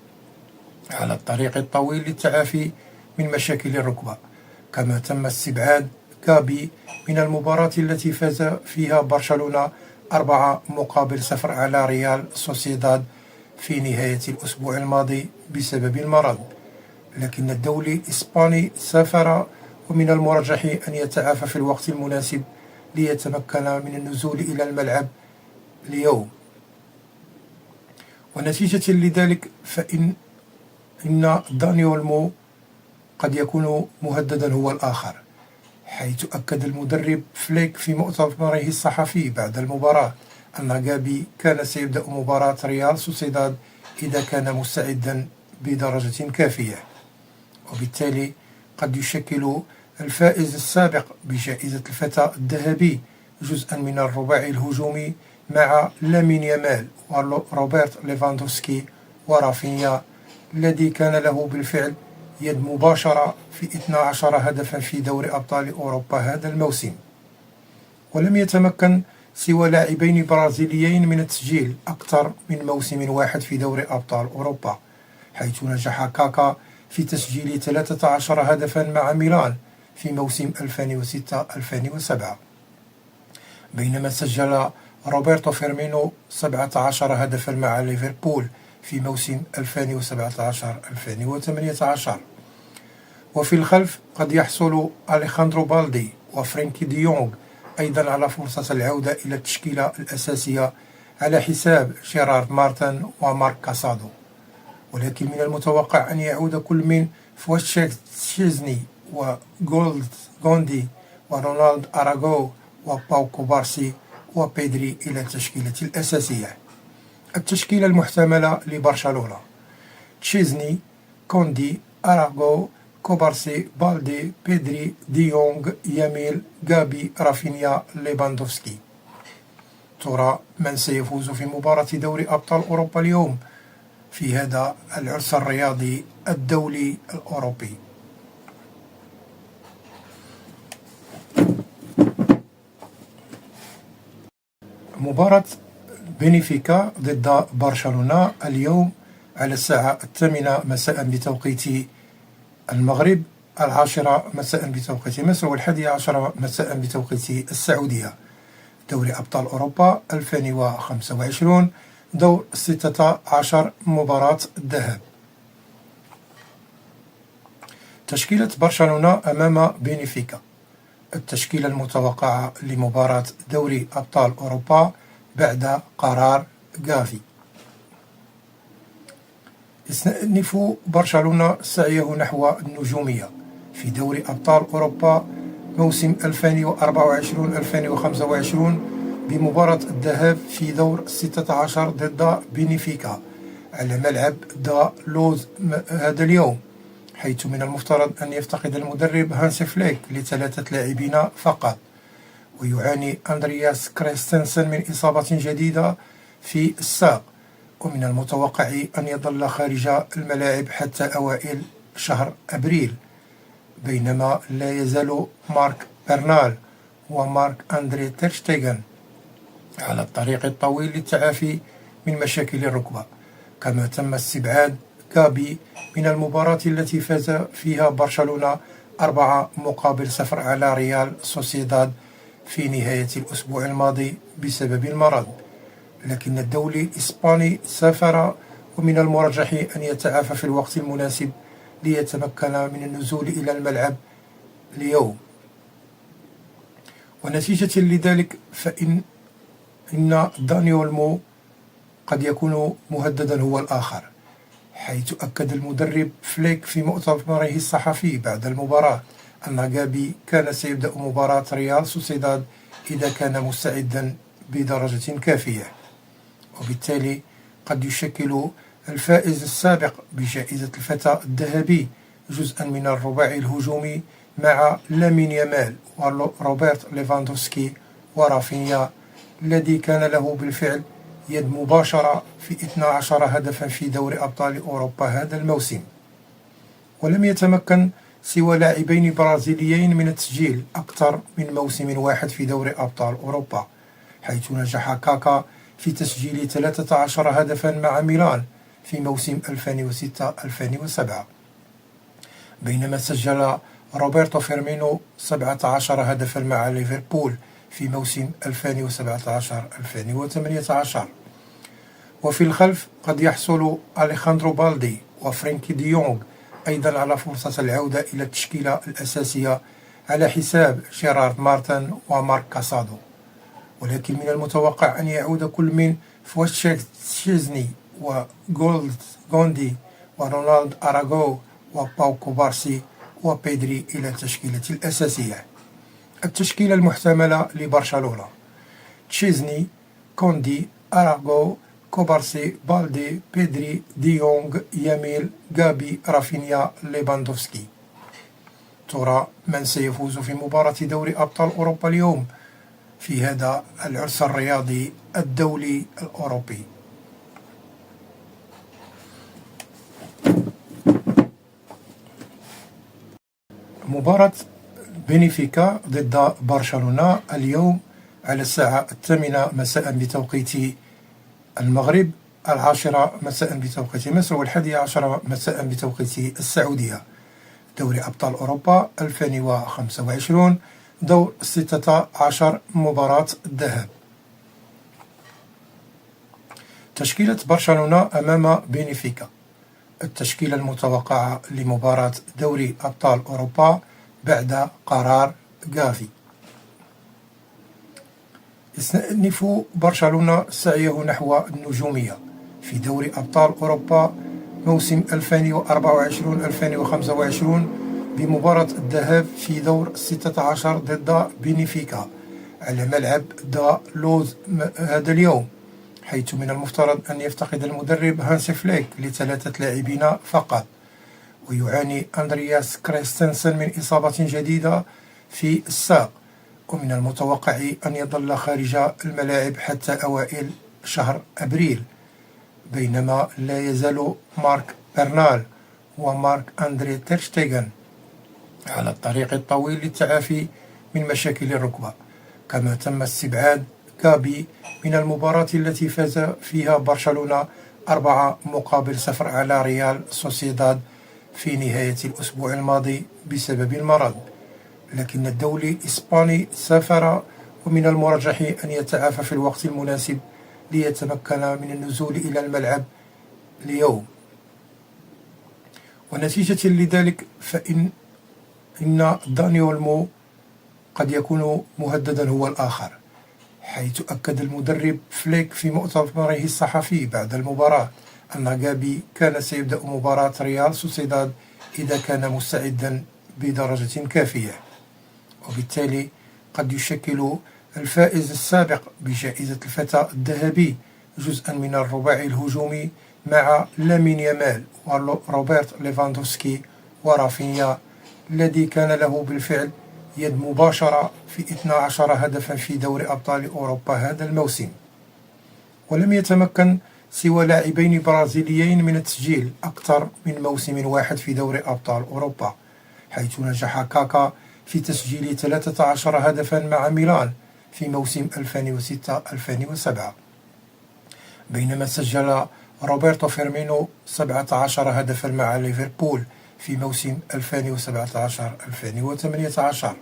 على الطريق الطويل للتعافي من مشاكل الركبة. كما تم استبعاد غابي من المباراة التي فاز فيها برشلونة 4-0 على ريال سوسيداد في نهاية الأسبوع الماضي بسبب المرض، لكن الدولي الإسباني سافر، ومن المرجح أن يتعافى في الوقت المناسب ليتمكن من النزول إلى الملعب اليوم. ونتيجة لذلك فإن داني أولمو قد يكون مهددا هو الآخر، حيث أكد المدرب فليك في مؤتمره الصحفي بعد المباراة أن غابي كان سيبدأ مباراة ريال سوسيداد إذا كان مستعدا بدرجة كافية، وبالتالي قد يشكل الفائز السابق بجائزة الفتى الذهبي جزءا من الرباعي الهجومي مع لامين يامال وروبرت ليفاندوفسكي ورافينيا، الذي كان له بالفعل يد مباشرة في 12 هدفا في دوري أبطال أوروبا هذا الموسم. ولم يتمكن سوى لاعبين برازيليين من التسجيل أكثر من موسم واحد في دوري أبطال أوروبا، حيث نجح كاكا في تسجيل 13 هدفا مع ميلان في موسم 2006-2007، بينما سجل روبرتو فيرمينو 17 هدفا مع ليفربول في موسم 2017-2018. وفي الخلف قد يحصل أليخاندرو بالدي وفرينكي ديونغ أيضا على فرصة العودة إلى التشكيلة الأساسية على حساب جيرارد مارتن ومارك كاسادو، ولكن من المتوقع أن يعود كل من فوتشيك تشيزني وغولد غوندي ورونالد أراغو وباو كوبارسي وبيدري إلى التشكيلة الأساسية. التشكيلة المحتملة لبرشلونة: تشيزني، كوندي، أراغو، كوبارسي، بالدي، بيدري، ديونغ، ياميل، غابي، رافينيا، ليفاندوفسكي. ترى من سيفوز في مباراة دوري أبطال أوروبا اليوم في هذا العرس الرياضي الدولي الأوروبي؟ مباراة بنفيكا ضد برشلونة اليوم على الساعة 8 مساء بتوقيت المغرب، 10 مساء بتوقيت مصر، و11 مساء بتوقيت السعودية. دوري أبطال أوروبا 2025، دور 16 مباراة الذهاب. تشكيلة برشلونة أمام بنفيكا. التشكيلة المتوقعة لمباراة دوري أبطال أوروبا بعد قرار غافي. يستأنف برشلونة سعيه نحو النجومية في دوري أبطال أوروبا موسم 2024-2025 بمباراة الذهاب في دور 16 ضد بنفيكا على ملعب دا لوز هذا اليوم، حيث من المفترض أن يفتقد المدرب هانسي فليك ل3 لاعبين فقط، ويعاني أندرياس كريستنسن من إصابة جديدة في الساق، ومن المتوقع أن يظل خارج الملاعب حتى أوائل شهر أبريل، بينما لا يزال مارك برنال ومارك أندري تيرشتيغن على الطريق الطويل للتعافي من مشاكل الركبة. كما تم استبعاد غابي من المباراة التي فاز فيها برشلونة 4-0 على ريال سوسيداد في نهاية الأسبوع الماضي بسبب المرض، لكن الدولي الإسباني سافر، ومن المرجح أن يتعافى في الوقت المناسب ليتمكن من النزول إلى الملعب اليوم. ونتيجة لذلك فإن داني أولمو قد يكون مهددا هو الآخر، حيث أكد المدرب فليك في مؤتمره الصحفي بعد المباراة أن غابي كان سيبدأ مباراة ريال سوسيداد إذا كان مستعدا بدرجة كافية، وبالتالي قد يشكل الفائز السابق بجائزة الفتى الذهبي جزءا من الرباعي الهجومي مع لامين يامال وروبرت ليفاندوفسكي ورافينيا، الذي كان له بالفعل يد مباشرة في 12 هدفا في دوري أبطال أوروبا هذا الموسم. ولم يتمكن سوى لاعبين برازيليين من التسجيل أكثر من موسم واحد في دوري أبطال أوروبا، حيث نجح كاكا في تسجيل 13 هدفا مع ميلان في موسم 2006-2007، بينما سجل روبرتو فيرمينو 17 هدفا مع ليفربول في موسم 2017-2018. وفي الخلف قد يحصل أليخاندرو بالدي وفرينكي ديونغ أيضا على فرصة العودة إلى التشكيلة الأساسية على حساب جيرارد مارتن ومارك كاسادو، ولكن من المتوقع أن يعود كل من فوتشيك تشيزني وغوندي ورونالد أراغو وباو كوبارسي وبيدري إلى التشكيلة الأساسية. التشكيلة المحتملة لبرشلونة: تشيزني، كوندي، أراغو، كوبارسي، بالدي، بيدري، ديونغ، ياميل، غابي، رافينيا، ليفاندوفسكي. ترى من سيفوز في مباراة دوري أبطال أوروبا اليوم في هذا العرس الرياضي الدولي الأوروبي؟ مباراة بنفيكا ضد برشلونة اليوم على الساعة 8 مساء بتوقيت المغرب، 10 مساء بتوقيت مصر، و11 مساء بتوقيت السعودية. دوري أبطال أوروبا 2025، دور 16 مباراة الذهاب. تشكيلة برشلونة أمام بنفيكا. التشكيلة المتوقعة لمباراة دوري أبطال أوروبا بعد قرار غافي. يستأنف برشلونة سعيه نحو النجومية في دوري أبطال أوروبا موسم 2024-2025 بمباراة الذهاب في دور 16 ضد بنفيكا على ملعب دا لوز هذا اليوم، حيث من المفترض أن يفتقد المدرب هانسي فليك ل3 لاعبين فقط، ويعاني أندرياس كريستنسن من إصابة جديدة في الساق، ومن المتوقع أن يظل خارج الملاعب حتى أوائل شهر أبريل، بينما لا يزال مارك برنال ومارك أندري تيرشتيغن على الطريق الطويل للتعافي من مشاكل الركبة. كما تم استبعاد غابي من المباراة التي فاز فيها برشلونة 4-0 على ريال سوسيداد في نهاية الأسبوع الماضي بسبب المرض، لكن الدولي الإسباني سافر، ومن المرجح أن يتعافى في الوقت المناسب ليتمكن من النزول إلى الملعب اليوم. ونتيجة لذلك فإن داني أولمو قد يكون مهددا هو الآخر، حيث أكد المدرب فليك في مؤتمره الصحفي بعد المباراة أن غابي كان سيبدأ مباراة ريال سوسيداد إذا كان مستعدا بدرجة كافية، وبالتالي قد يشكل الفائز السابق بجائزة الفتى الذهبي جزءا من الرباعي الهجومي مع لامين يامال وروبرت ليفاندوفسكي ورافينيا، الذي كان له بالفعل يد مباشرة في 12 هدفا في دوري أبطال أوروبا هذا الموسم. ولم يتمكن سوى لاعبين برازيليين من التسجيل أكثر من موسم واحد في دوري أبطال أوروبا، حيث نجح كاكا في تسجيل 13 هدفا مع ميلان في موسم 2006-2007، بينما سجل روبرتو فيرمينو 17 هدفا مع ليفربول في موسم 2017-2018.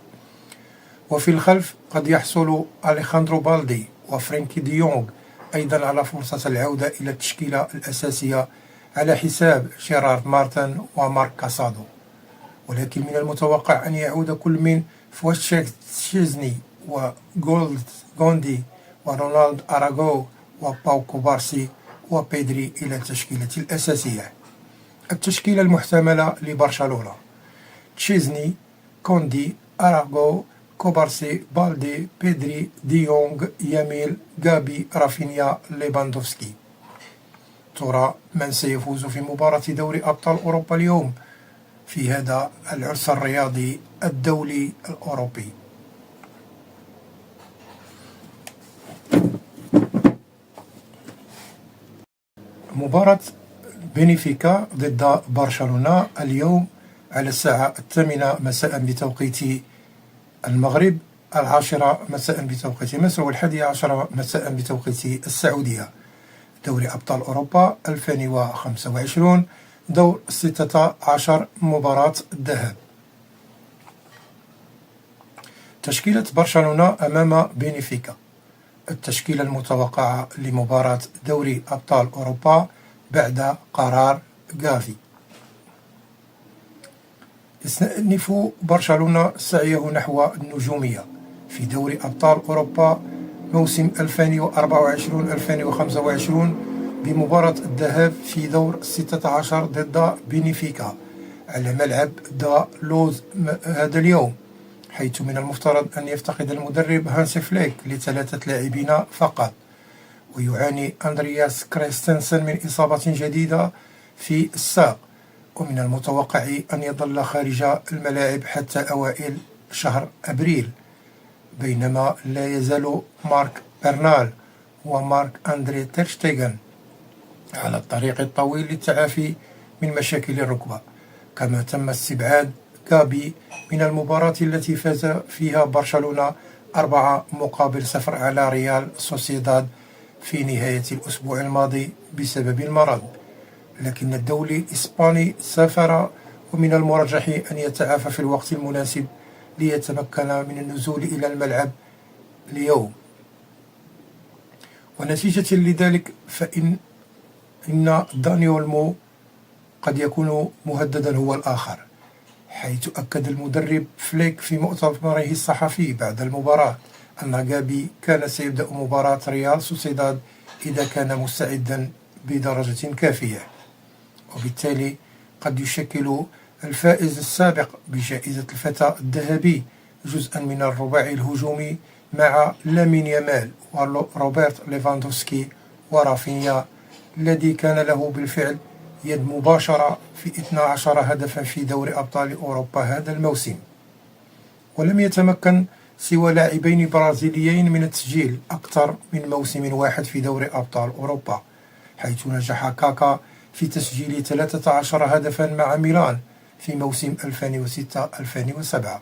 وفي الخلف قد يحصل أليخاندرو بالدي وفرينكي دي يونغ أيضا على فرصة العودة إلى التشكيلة الأساسية على حساب جيرارد مارتن ومارك كاسادو، ولكن من المتوقع أن يعود كل من فواتشيك تشيزني وغوندي ورونالد أراغو وباو كوبارسي وبيدري إلى التشكيلة الأساسية. التشكيلة المحتملة لبرشلونة: تشيزني، كوندي، أراغو، كوبارسي، بالدي، بيدري، دي يونغ، ياميل، غابي، رافينيا، ليفاندوفسكي. ترى من سيفوز في مباراة دوري أبطال أوروبا اليوم في هذا العرس الرياضي الدولي الأوروبي؟ مباراة بنفيكا ضد برشلونة اليوم على الساعة 8 مساء بتوقيت المغرب، 10 مساء بتوقيت مصر، و11 مساء بتوقيت السعودية. دوري أبطال أوروبا 2025 دور 16 مباراة الذهاب. تشكيلة برشلونة أمام بنفيكا. التشكيلة المتوقعة لمباراة دوري أبطال أوروبا بعد قرار غافي: يستأنف برشلونة سعيه نحو النجومية في دوري أبطال أوروبا موسم 2024-2025 بمباراة الذهاب في دور 16 ضد بنفيكا على ملعب دا لوز هذا اليوم، حيث من المفترض أن يفتقد المدرب هانسي فليك ل3 لاعبين فقط، ويعاني أندرياس كريستنسن من إصابة جديدة في الساق، ومن المتوقع أن يظل خارج الملاعب حتى أوائل شهر أبريل، بينما لا يزال مارك برنال ومارك أندري تيرشتيغن على الطريق الطويل للتعافي من مشاكل الركبة. كما تم استبعاد غابي من المباراة التي فاز فيها برشلونة 4-0 على ريال سوسيداد في نهاية الأسبوع الماضي بسبب المرض، لكن الدولي الإسباني سافر، ومن المرجح أن يتعافى في الوقت المناسب ليتمكن من النزول إلى الملعب اليوم. ونتيجة لذلك فإن داني أولمو قد يكون مهددا هو الآخر، حيث أكد المدرب فليك في مؤتمره الصحفي بعد المباراة أن غابي كان سيبدأ مباراة ريال سوسيداد إذا كان مستعدا بدرجة كافية، وبالتالي قد يشكل الفائز السابق بجائزة الفتى الذهبي جزءا من الرباعي الهجومي مع لامين يامال وروبرت ليفاندوفسكي ورافينيا، الذي كان له بالفعل يد مباشرة في 12 هدفا في دوري أبطال أوروبا هذا الموسم. ولم يتمكن سوى لاعبين برازيليين من التسجيل أكثر من موسم واحد في دوري أبطال أوروبا، حيث نجح كاكا في تسجيل 13 هدفا مع ميلان في موسم 2006-2007،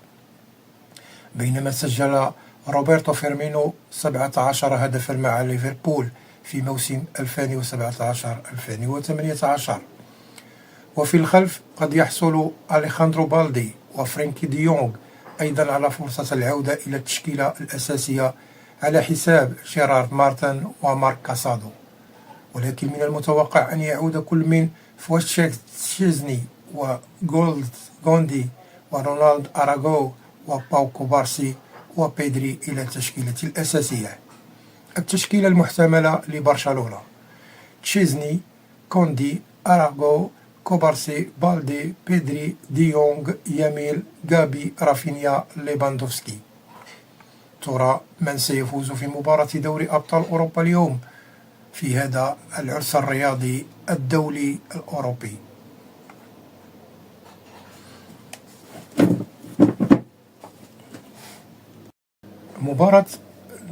بينما سجل روبرتو فيرمينو 17 هدفا مع ليفربول في موسم 2017-2018. وفي الخلف قد يحصل أليخاندرو بالدي وفرينكي دي يونغ أيضا على فرصة العودة إلى التشكيلة الأساسية على حساب جيرارد مارتن ومارك كاسادو، ولكن من المتوقع أن يعود كل من فواتشيك تشيزني وغوندي ورونالد أراغو وباو كوبارسي وبيدري إلى التشكيلة الأساسية. التشكيلة المحتملة لبرشلونة: تشيزني، كوندي، أراغو، كوبارسي، بالدي، بيدري، دي يونغ، ياميل، غابي، رافينيا، ليفاندوفسكي. ترى من سيفوز في مباراة دوري أبطال أوروبا اليوم في هذا العرس الرياضي الدولي الأوروبي؟ مباراة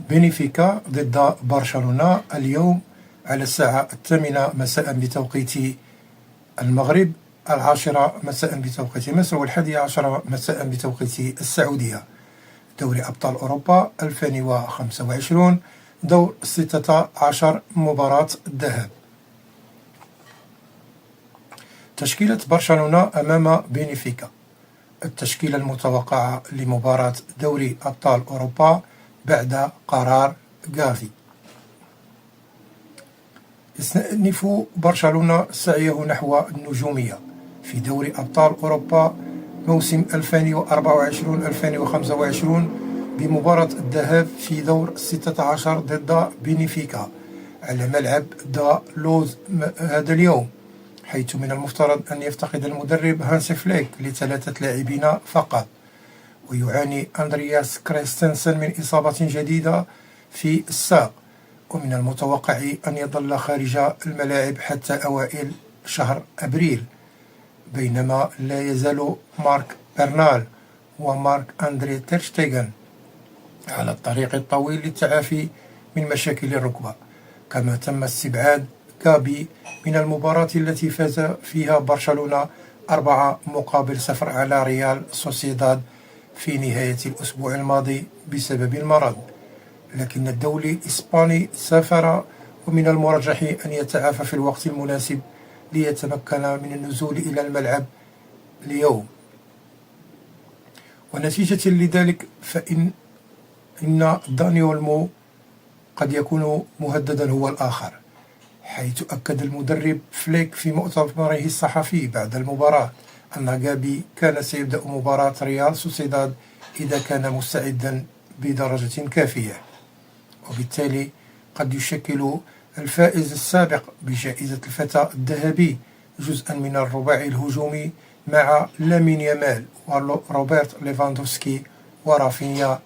بنفيكا ضد برشلونة اليوم على الساعة 8 مساء بتوقيت المغرب، 10 مساء بتوقيت مصر، و11 مساء بتوقيت السعودية. دوري أبطال أوروبا 2025 دور 16 مباراة الذهاب. تشكيلة برشلونة أمام بنفيكا. التشكيلة المتوقعة لمباراة دوري أبطال أوروبا بعد قرار غافي: يستأنف برشلونة سعيه نحو النجومية في دوري أبطال أوروبا موسم 2024-2025 بمباراة الذهاب في دور 16 ضد بنفيكا على ملعب دا لوز هذا اليوم، حيث من المفترض أن يفتقد المدرب هانسي فليك ل3 لاعبين فقط، ويعاني أندرياس كريستنسن من إصابة جديدة في الساق، ومن المتوقع أن يظل خارج الملاعب حتى أوائل شهر أبريل، بينما لا يزال مارك برنال ومارك أندري تيرشتيغن على الطريق الطويل للتعافي من مشاكل الركبة. كما تم استبعاد غابي من المباراة التي فاز فيها برشلونة 4-0 على ريال سوسيداد في نهاية الأسبوع الماضي بسبب المرض، لكن الدولي الإسباني سافر، ومن المرجح أن يتعافى في الوقت المناسب ليتمكن من النزول إلى الملعب اليوم. ونتيجة لذلك فإن داني أولمو قد يكون مهددا هو الآخر، حيث أكد المدرب فليك في مؤتمره الصحفي بعد المباراة أن غابي كان سيبدأ مباراة ريال سوسيداد إذا كان مستعدا بدرجة كافية، وبالتالي قد يشكل الفائز السابق بجائزة الفتى الذهبي جزءا من الرباعي الهجومي مع لامين يامال وروبرت ليفاندوفسكي ورافينيا،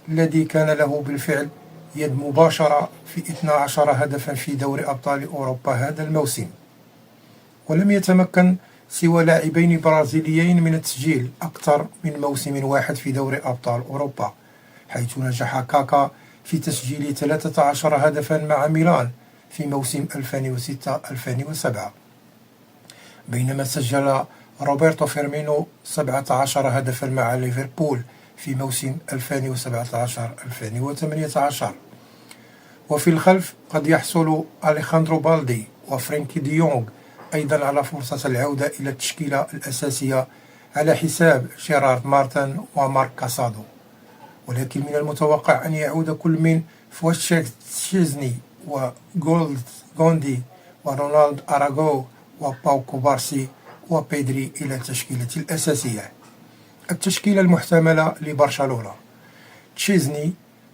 الذي كان له بالفعل يد مباشرة في 12 هدفا في دوري أبطال أوروبا هذا الموسم. ولم يتمكن سوى لاعبين برازيليين من التسجيل أكثر من موسم واحد في دوري أبطال أوروبا، حيث نجح كاكا في تسجيل 13 هدفا مع ميلان في موسم 2006-2007، بينما سجل روبرتو فيرمينو 17 هدفا مع ليفربول في موسم 2017-2018. وفي الخلف قد يحصل أليخاندرو بالدي وفرينكي دي يونغ أيضا على فرصة العودة إلى التشكيلة الأساسية على حساب جيرارد مارتن ومارك كاسادو، ولكن من المتوقع أن يعود كل من فواتشيك تشيزني وغوندي ورونالد أراغو وباو كوبارسي وبيدري إلى التشكيلة الأساسية. التشكيلة المحتملة لبرشلونة: تشيزني،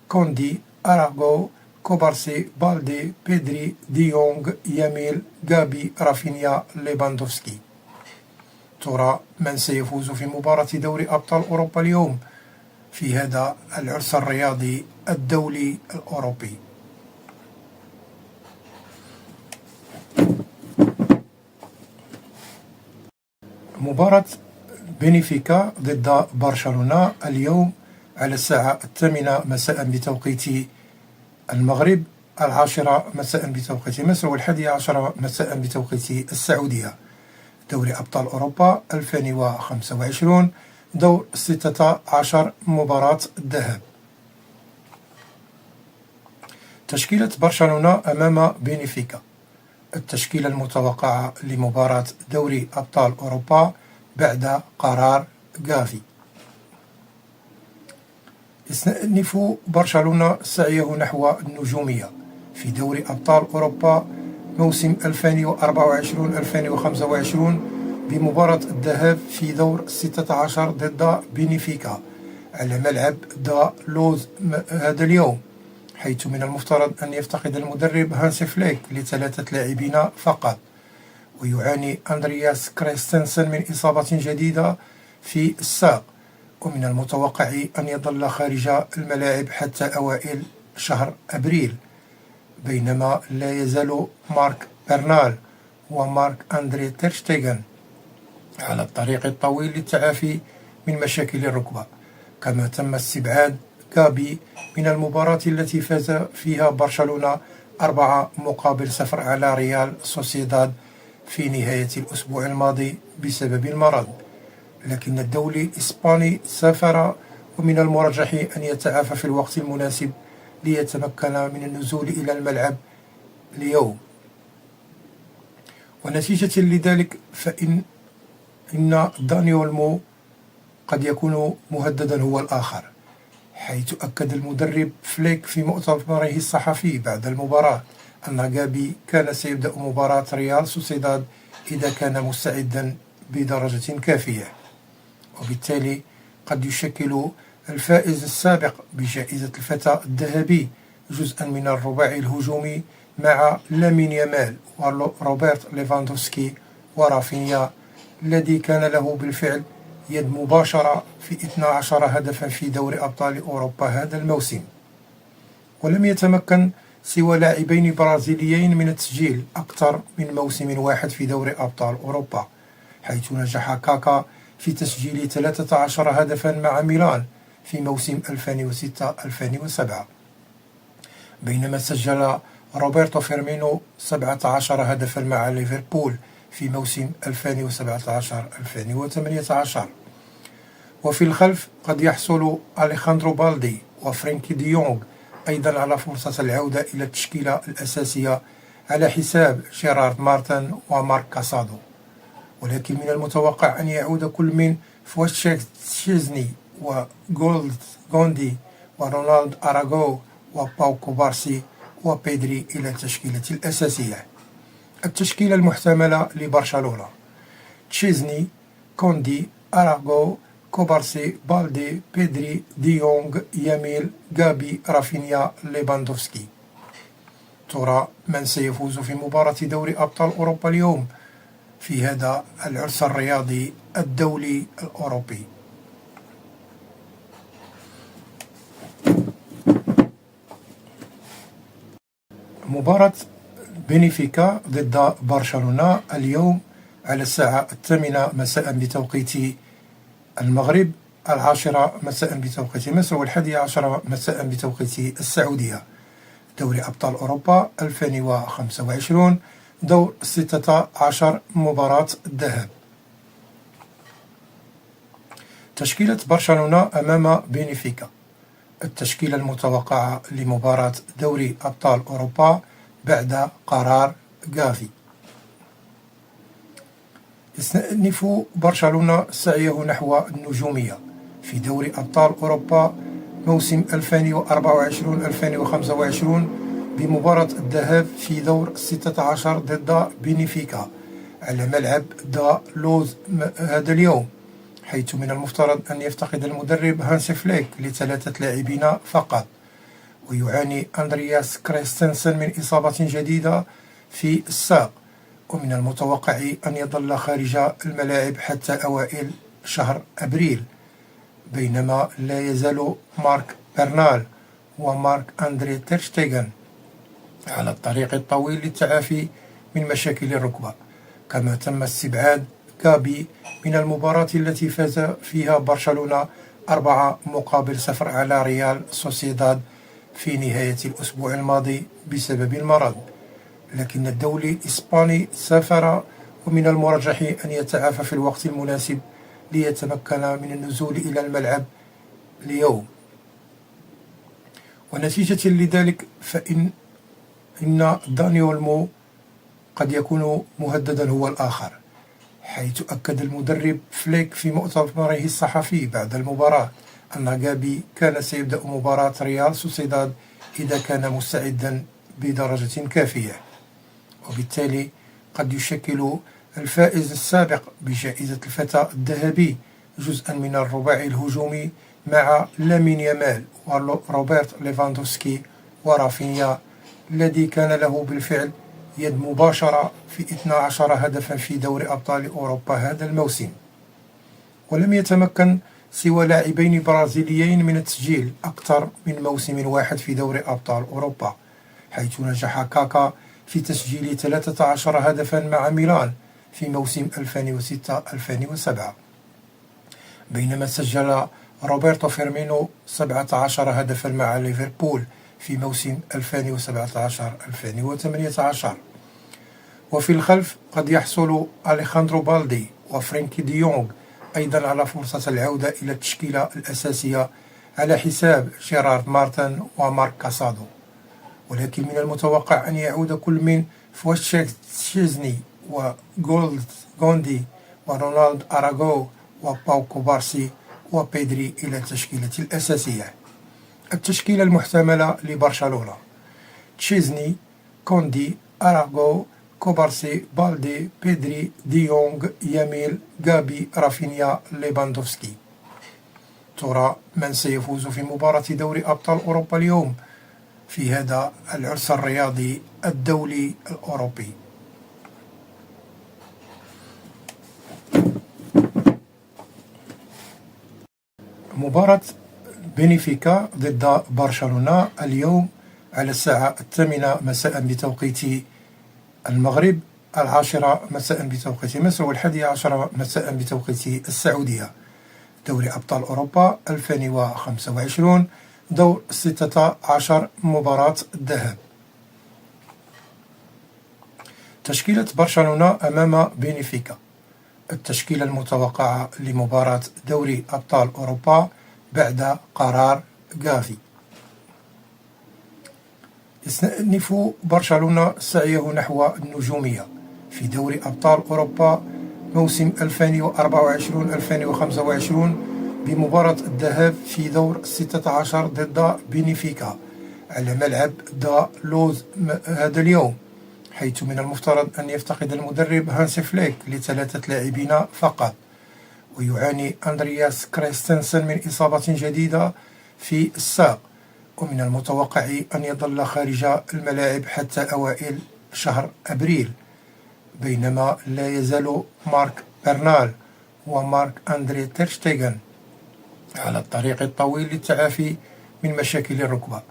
كوندي، أراغو، كوبارسي، بالدي، بيدري، دي يونغ، ياميل، غابي، رافينيا، ليفاندوفسكي. ترى من سيفوز في مباراة دوري أبطال أوروبا اليوم في هذا العرس الرياضي الدولي الأوروبي؟ مباراة بنفيكا ضد برشلونة اليوم على الساعة 8 مساء بتوقيت المغرب، 10 مساء بتوقيت مصر، و11 مساء بتوقيت السعودية. دوري أبطال أوروبا 2025 دور 16 مباراة الذهاب. تشكيلة برشلونة أمام بنفيكا. التشكيلة المتوقعة لمباراة دوري أبطال أوروبا بعد قرار غافي. يستأنف برشلونة سعيه نحو النجومية في دوري أبطال أوروبا موسم 2024-2025 بمباراة الذهاب في دور 16 ضد بنفيكا على ملعب دا لوز هذا اليوم، حيث من المفترض أن يفتقد المدرب هانسي فليك ل3 لاعبين فقط، ويعاني أندرياس كريستنسن من إصابة جديدة في الساق، ومن المتوقع أن يظل خارج الملاعب حتى أوائل شهر أبريل، بينما لا يزال مارك برنال ومارك أندري تيرشتيغن على الطريق الطويل للتعافي من مشاكل الركبة. كما تم استبعاد غابي من المباراة التي فاز فيها برشلونة 4-0 على ريال سوسيداد في نهاية الأسبوع الماضي بسبب المرض، لكن الدولي الإسباني سافر، ومن المرجح أن يتعافى في الوقت المناسب ليتمكن من النزول إلى الملعب اليوم. ونتيجة لذلك فإن داني أولمو قد يكون مهددا هو الآخر، حيث أكد المدرب فليك في مؤتمره الصحفي بعد المباراة أن غابي كان سيبدأ مباراة ريال سوسيداد إذا كان مستعدا بدرجة كافية، وبالتالي قد يشكل الفائز السابق بجائزة الفتى الذهبي جزءا من الرباعي الهجومي مع لامين يامال وروبرت ليفاندوفسكي ورافينيا، الذي كان له بالفعل يد مباشرة في 12 هدفا في دوري أبطال أوروبا هذا الموسم. ولم يتمكن سوى لاعبين برازيليين من التسجيل أكثر من موسم واحد في دوري أبطال أوروبا، حيث نجح كاكا في تسجيل 13 هدفا مع ميلان في موسم 2006-2007، بينما سجل روبرتو فيرمينو 17 هدفا مع ليفربول في موسم 2017-2018. وفي الخلف قد يحصل أليخاندرو بالدي وفرينكي ديونغ أيضا على فرصة العودة إلى التشكيلة الأساسية على حساب جيرارد مارتن ومارك كاسادو، ولكن من المتوقع أن يعود كل من فواتشيك تشيزني وغوندي ورونالد أراغو وباو كوبارسي وبيدري إلى التشكيلة الأساسية. التشكيلة المحتملة لبرشلونة: تشيزني، كوندي، أراغو، كوبارسي، بالدي، بيدري، ديونغ، ياميل، غابي، رافينيا، ليفاندوفسكي. ترى من سيفوز في مباراة دوري أبطال أوروبا اليوم في هذا العرس الرياضي الدولي الأوروبي؟ مباراة بنفيكا ضد برشلونة اليوم على الساعة 8 مساء بتوقيت المغرب، 10 مساء بتوقيت مصر، و11 مساء بتوقيت السعودية. دوري أبطال أوروبا 2025 دور 16 مباراة الذهاب. تشكيلة برشلونة أمام بنفيكا. التشكيلة المتوقعة لمباراة دوري أبطال أوروبا بعد قرار غافي. يستأنف برشلونة سعيه نحو النجومية في دوري أبطال أوروبا موسم 2024-2025 بمباراة الذهاب في دور 16 ضد بنفيكا على ملعب دا لوز هذا اليوم، حيث من المفترض أن يفتقد المدرب هانسي فليك ل3 لاعبين فقط، ويعاني أندرياس كريستنسن من إصابة جديدة في الساق، ومن المتوقع أن يظل خارج الملاعب حتى أوائل شهر أبريل، بينما لا يزال مارك برنال ومارك أندري تيرشتيغن على الطريق الطويل للتعافي من مشاكل الركبة. كما تم استبعاد غابي من المباراة التي فاز فيها برشلونة 4-0 على ريال سوسيداد في نهاية الأسبوع الماضي بسبب المرض. لكن الدولي الإسباني سافر، ومن المرجح أن يتعافى في الوقت المناسب ليتمكن من النزول إلى الملعب اليوم. ونتيجة لذلك فإن داني أولمو قد يكون مهددا هو الآخر، حيث أكد المدرب فليك في مؤتمره الصحفي بعد المباراة أن غابي كان سيبدأ مباراة ريال سوسيداد إذا كان مستعدا بدرجة كافية، وبالتالي قد يشكل الفائز السابق بجائزة الفتى الذهبي جزءا من الرباعي الهجومي مع لامين يامال وروبرت ليفاندوفسكي ورافينيا، الذي كان له بالفعل يد مباشرة في 12 هدفا في دوري أبطال أوروبا هذا الموسم. ولم يتمكن سوى لاعبين برازيليين من التسجيل أكثر من موسم واحد في دوري أبطال أوروبا، حيث نجح كاكا في تسجيل 13 هدفا مع ميلان في موسم 2006-2007، بينما سجل روبرتو فيرمينو 17 هدفا مع ليفربول في موسم 2017-2018. وفي الخلف قد يحصل أليخاندرو بالدي وفرينكي ديونغ أيضا على فرصة العودة إلى التشكيلة الأساسية على حساب جيرارد مارتن ومارك كاسادو، ولكن من المتوقع أن يعود كل من فوتشيك تشيزني وغوندي ورونالد أراغو وباو كوبارسي وبيدري إلى التشكيلة الأساسية. التشكيلة المحتملة لبرشلونة: تشيزني، كوندي، أراغو، كوبارسي، بالدي، بيدري، ديونغ، ياميل، غابي، رافينيا، ليفاندوفسكي. ترى من سيفوز في مباراة دوري أبطال أوروبا اليوم في هذا العرس الرياضي الدولي الأوروبي؟ مباراة بنفيكا ضد برشلونة اليوم على الساعة 8 مساء بتوقيت المغرب، 10 مساء بتوقيت مصر، 11 مساء بتوقيت السعودية. دوري أبطال أوروبا 2025 دور 16 مباراة الذهاب. تشكيلة برشلونة أمام بنفيكا. التشكيلة المتوقعة لمباراة دوري أبطال أوروبا بعد قرار غافي: يستأنف برشلونة سعيه نحو النجومية في دوري أبطال أوروبا موسم 2024-2025 بمباراة الذهاب في دور 16 ضد بنفيكا على ملعب دا لوز هذا اليوم، حيث من المفترض أن يفتقد المدرب هانسي فليك ل3 لاعبين فقط، ويعاني أندرياس كريستنسن من إصابة جديدة في الساق، ومن المتوقع أن يظل خارج الملاعب حتى أوائل شهر أبريل، بينما لا يزال مارك برنال ومارك أندري تيرشتيغن على الطريق الطويل للتعافي من مشاكل الركبة.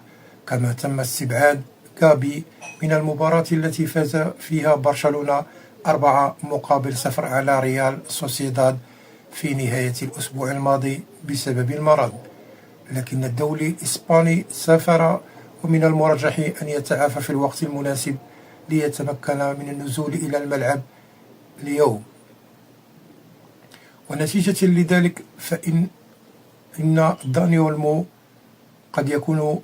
كما تم استبعاد غابي من المباراة التي فاز فيها برشلونة 4-0 على ريال سوسيداد في نهاية الأسبوع الماضي بسبب المرض. لكن الدولي الإسباني سافر، ومن المرجح أن يتعافى في الوقت المناسب ليتمكن من النزول إلى الملعب اليوم. ونتيجة لذلك فإن داني أولمو قد يكون